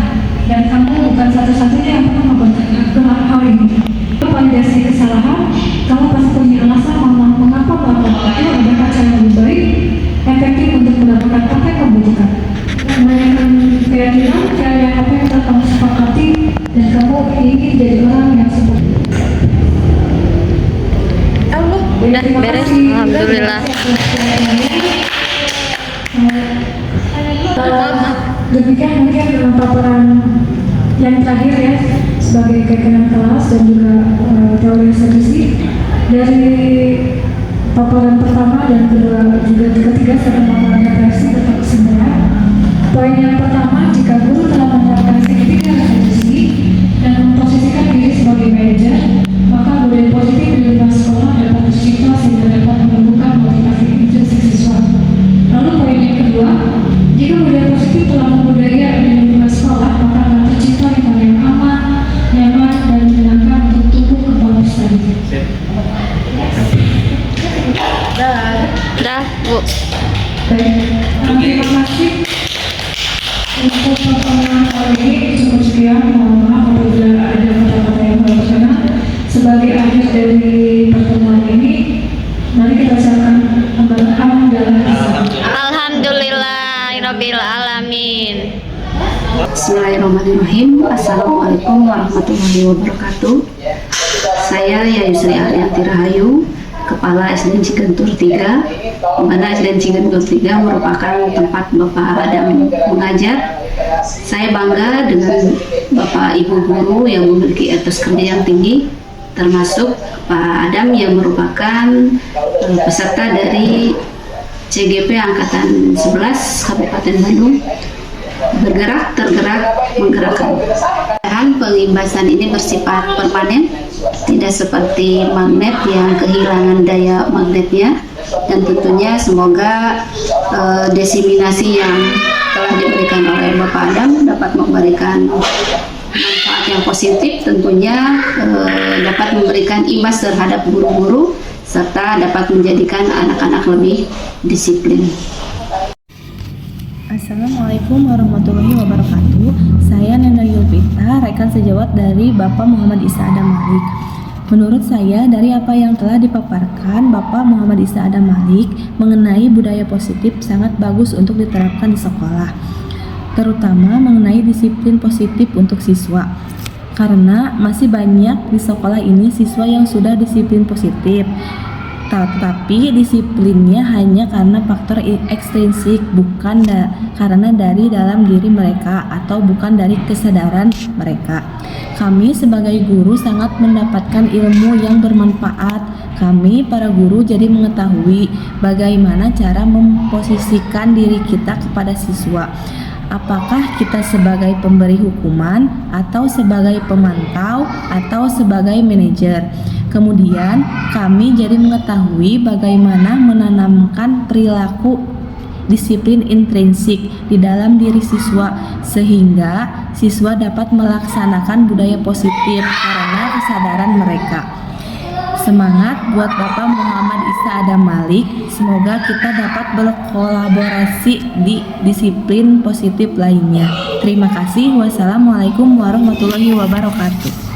dan kamu bukan satu-satunya yang pernah melakukan hal ini. Pada dasar kesalahan, kamu pasti punya alasan mengapa melakukan itu adalah cara yang lebih baik, efektif untuk mendapatkan apa yang kamu butuhkan. Menanyakan keyakinan, cara apa yang telah kamu sepakati, dan kamu ingin jadi orang yang seperti itu. Udah beres, alhamdulillah. Demikian mungkin paparan yang terakhir ya, sebagai keyakinan kelas dan juga teori selisih dari paparan pertama dan kedua juga ketiga serta paparan refleksi atau kesimpulan. Poin yang pertama, jika guru telah menerapkan segitiga revolusi dan memposisikan diri sebagai manajer, maka budaya positif di lingkungan sekolah dapat tercipta sehingga dapat menumbuhkan motivasi intrinsik siswa. Lalu poin yang kedua, jika budaya positif telah membudaya di lingkungan sekolah, maka akan tercipta lingkungan yang aman, nyaman, dan menyenangkan untuk tumbuh kembang bestari. Dah, Bu. Baik, terima kasih untuk pertemuan kali ini. Cukup sekian, mohon maaf apabila ada kata-kata yang kurang berkenan. Sebagai akhir dari pertemuan ini, mari kita ucapkan alhamdulillah. Alhamdulillahirabbil alamin. Bismillahirrahmanirrahim. Assalamualaikum warahmatullahi wabarakatuh. Saya Yayusri Arianti Rahayu, Kepala SDN Cigentur 3, di mana SDN Cigentur 3 merupakan tempat Bapak Adam mengajar. Saya bangga dengan Bapak Ibu guru yang memiliki etos kerja yang tinggi, termasuk Pak Adam yang merupakan peserta dari CGP Angkatan 11 Kabupaten Bandung. Bergerak, tergerak, menggerakkan. Pengimbasan ini bersifat permanen, tidak seperti magnet yang kehilangan daya magnetnya, dan tentunya semoga desiminasi yang telah diberikan oleh Bapak Adam dapat memberikan manfaat yang positif, tentunya dapat memberikan imbas terhadap guru-guru serta dapat menjadikan anak-anak lebih disiplin. Assalamualaikum warahmatullahi wabarakatuh. Saya Nenda Yulpita, rekan sejawat dari Bapak Muhammad Isa Adam Malik. Menurut saya, dari apa yang telah dipaparkan Bapak Muhammad Isa Adam Malik mengenai budaya positif sangat bagus untuk diterapkan di sekolah, terutama mengenai disiplin positif untuk siswa. Karena masih banyak di sekolah ini siswa yang sudah disiplin positif, tapi disiplinnya hanya karena faktor ekstrinsik, bukan karena dari dalam diri mereka atau bukan dari kesadaran mereka. Kami sebagai guru sangat mendapatkan ilmu yang bermanfaat. Kami para guru jadi mengetahui bagaimana cara memposisikan diri kita kepada siswa. Apakah kita sebagai pemberi hukuman, atau sebagai pemantau, atau sebagai manajer. Kemudian kami jadi mengetahui bagaimana menanamkan perilaku disiplin intrinsik di dalam diri siswa, sehingga siswa dapat melaksanakan budaya positif karena kesadaran mereka. Semangat buat Bapak Muhammad Isa Adam Malik. Semoga kita dapat berkolaborasi di disiplin positif lainnya. Terima kasih. Wassalamualaikum warahmatullahi wabarakatuh.